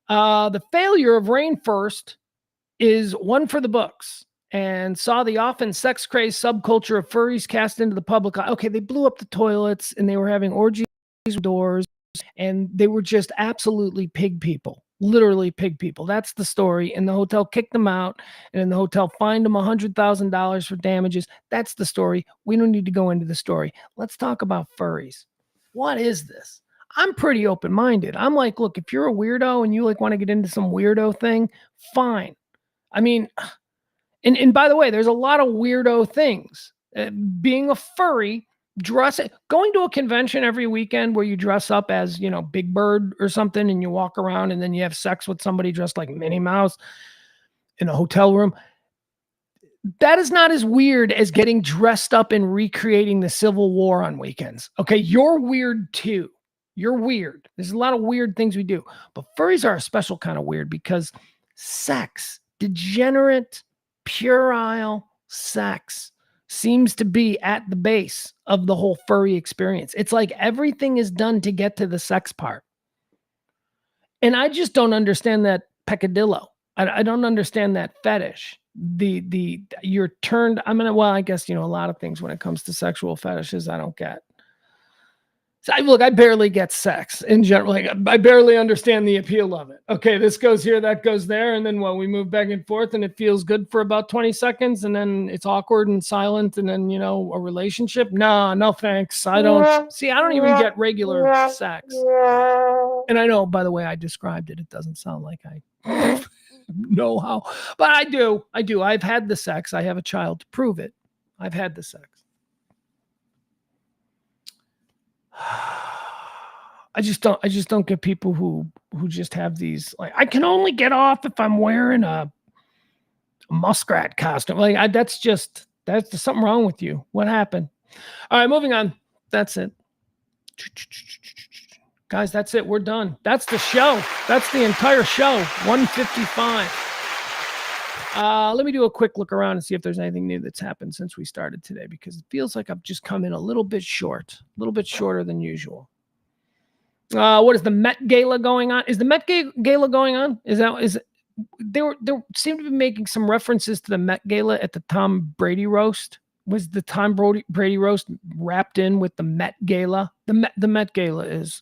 The failure of Rain First is one for the books and saw the often sex-crazed subculture of furries cast into the public eye. Okay, they blew up the toilets and they were having orgies with doors and they were just absolutely pig people, literally pig people. That's the story. And the hotel kicked them out and then the hotel fined them $100,000 for damages. That's the story. We don't need to go into the story. Let's talk about furries. What is this? I'm pretty open-minded. I'm like, look, if you're a weirdo and you like want to get into some weirdo thing, fine. I mean, and by the way, there's a lot of weirdo things. Being a furry, going to a convention every weekend where you dress up as, Big Bird or something and you walk around and then you have sex with somebody dressed like Minnie Mouse in a hotel room. That is not as weird as getting dressed up and recreating the Civil War on weekends. Okay, you're weird too. You're weird. There's a lot of weird things we do. But furries are a special kind of weird because sex, degenerate, puerile sex seems to be at the base of the whole furry experience. It's like everything is done to get to the sex part. And I just don't understand that peccadillo. I don't understand that fetish. You're turned, I guess, a lot of things when it comes to sexual fetishes, I don't get. I barely get sex in general. Like, I barely understand the appeal of it. Okay, this goes here, that goes there. And then, we move back and forth and it feels good for about 20 seconds. And then it's awkward and silent. And then, a relationship. No thanks. I don't even get regular sex. And I know, by the way, I described it. It doesn't sound like I know how, but I do. I've had the sex. I have a child to prove it. I've had the sex. I just don't get people who just have these, like, I can only get off if I'm wearing a muskrat costume. Like, that's something wrong with you. What happened? All right, moving on. That's it. Guys, that's it. We're done. That's the show. That's the entire show. 155. Let me do a quick look around and see if there's anything new that's happened since we started today, because it feels like I've just come in a little bit short, a little bit shorter than usual. What is the Met Gala going on? Is the Met Gala going on? They seem to be making some references to the Met Gala at the Tom Brady roast. Was the Tom Brady roast wrapped in with the Met Gala? The Met Gala is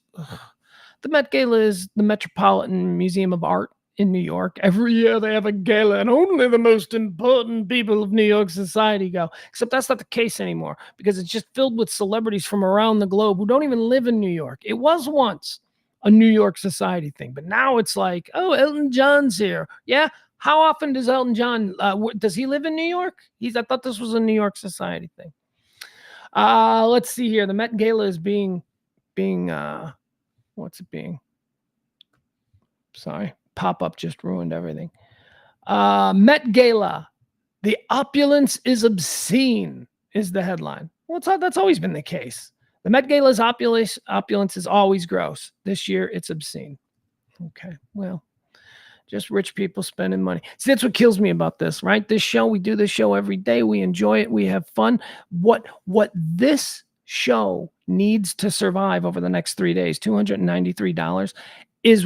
the Met Gala is the Metropolitan Museum of Art in New York. Every year they have a gala and only the most important people of New York society go. Except that's not the case anymore, because it's just filled with celebrities from around the globe who don't even live in New York. It was once a New York society thing, but now it's like, oh, Elton John's here. Yeah. How often does Elton John, does he live in New York? I thought this was a New York society thing. Let's see here. The Met Gala is being, what's it being? Sorry. Pop-up just ruined everything. Met Gala. The opulence is obscene is the headline. Well, that's always been the case. The Met Gala's opulence is always gross. This year, it's obscene. Okay, well, just rich people spending money. See, that's what kills me about this, right? We do this show every day. We enjoy it. We have fun. What this show needs to survive over the next 3 days, $293, is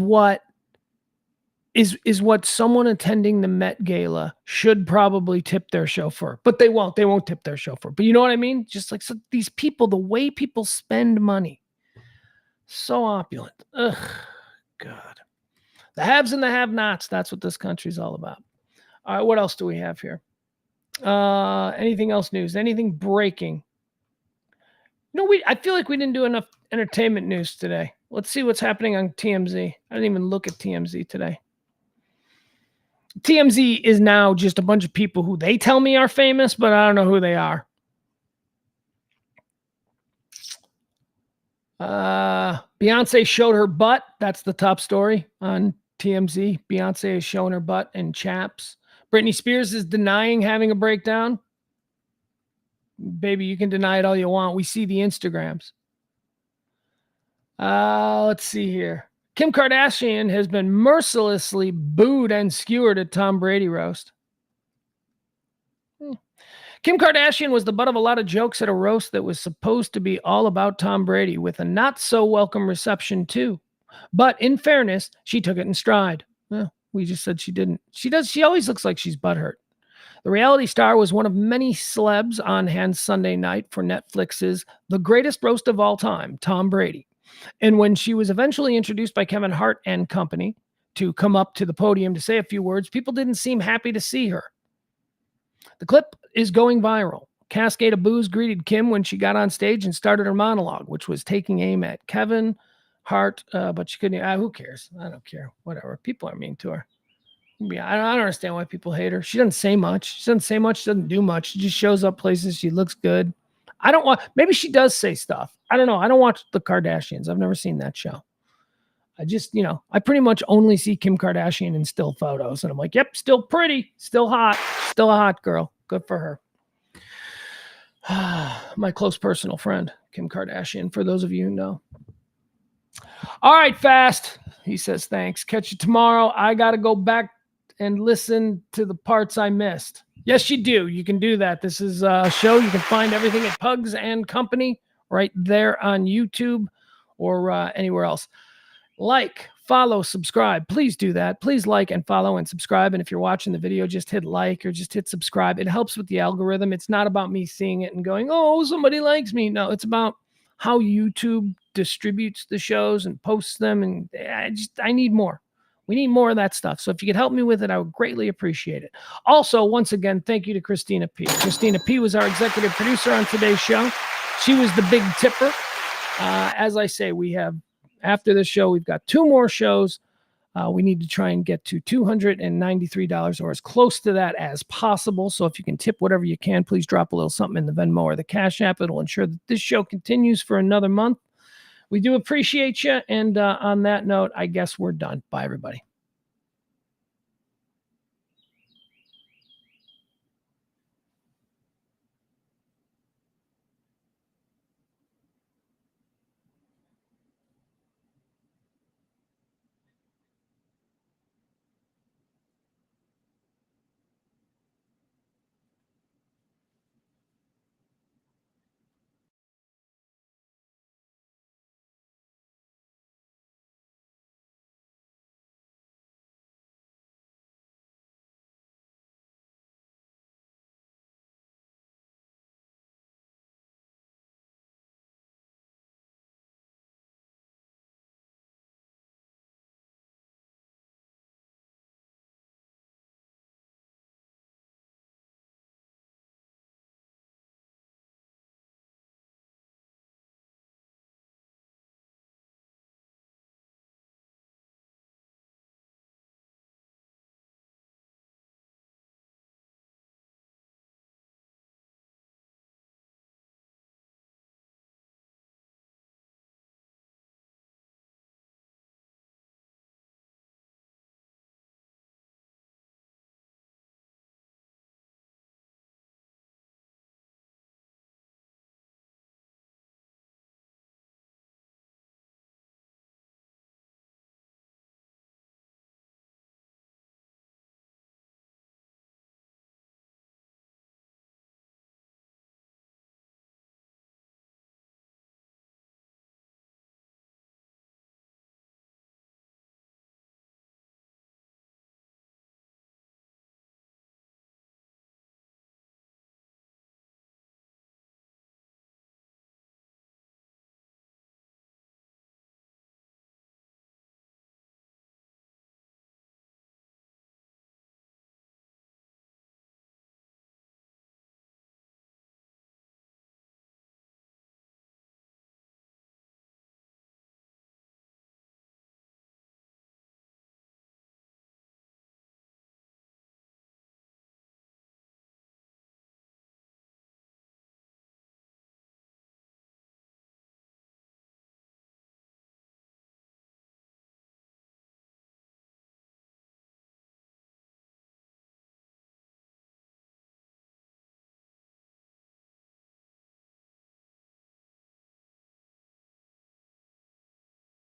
what someone attending the Met Gala should probably tip their chauffeur. But they won't. They won't tip their chauffeur. But you know what I mean? Just like, so these people, the way people spend money, so opulent. Ugh, God. The haves and the have-nots. That's what this country's all about. All right, what else do we have here? Anything else news? Anything breaking? I feel like we didn't do enough entertainment news today. Let's see what's happening on TMZ. I didn't even look at TMZ today. TMZ is now just a bunch of people who they tell me are famous, but I don't know who they are. Beyonce showed her butt. That's the top story on TMZ. Beyonce is showing her butt in chaps. Britney Spears is denying having a breakdown. Baby, you can deny it all you want. We see the Instagrams. Let's see here. Kim Kardashian has been mercilessly booed and skewered at Tom Brady roast. Kim Kardashian was the butt of a lot of jokes at a roast that was supposed to be all about Tom Brady, with a not so welcome reception too. But in fairness, she took it in stride. Well, we just said she didn't. She always looks like she's butthurt. The reality star was one of many celebs on hand Sunday night for Netflix's The Greatest Roast of All Time, Tom Brady. And when she was eventually introduced by Kevin Hart and company to come up to the podium to say a few words, people didn't seem happy to see her. The clip is going viral. Cascade of boos greeted Kim when she got on stage and started her monologue, which was taking aim at Kevin Hart, but she couldn't. Who cares? I don't care. Whatever. People are mean to her. Yeah, I don't understand why people hate her. She doesn't say much. She doesn't do much. She just shows up places. She looks good. Maybe she does say stuff. I don't know. I don't watch the Kardashians. I've never seen that show. I just, I pretty much only see Kim Kardashian in still photos. And I'm like, yep, still pretty, still hot, still a hot girl. Good for her. My close personal friend, Kim Kardashian, for those of you who know. All right, Fast. He says, thanks. Catch you tomorrow. I got to go back and listen to the parts I missed. Yes, you do. You can do that. This is a show. You can find everything at Pugs and Company right there on YouTube or anywhere else. Like, follow, subscribe. Please do that. Please like and follow and subscribe. And if you're watching the video, just hit like or just hit subscribe. It helps with the algorithm. It's not about me seeing it and going, oh, somebody likes me. No, it's about how YouTube distributes the shows and posts them. And I need more. We need more of that stuff. So if you could help me with it, I would greatly appreciate it. Also, once again, thank you to Christina P. Christina P. was our executive producer on today's show. She was the big tipper. As I say, after this show, we've got 2 more shows. We need to try and get to $293 or as close to that as possible. So if you can tip whatever you can, please drop a little something in the Venmo or the Cash App. It'll ensure that this show continues for another month. We do appreciate you. And on that note, I guess we're done. Bye, everybody.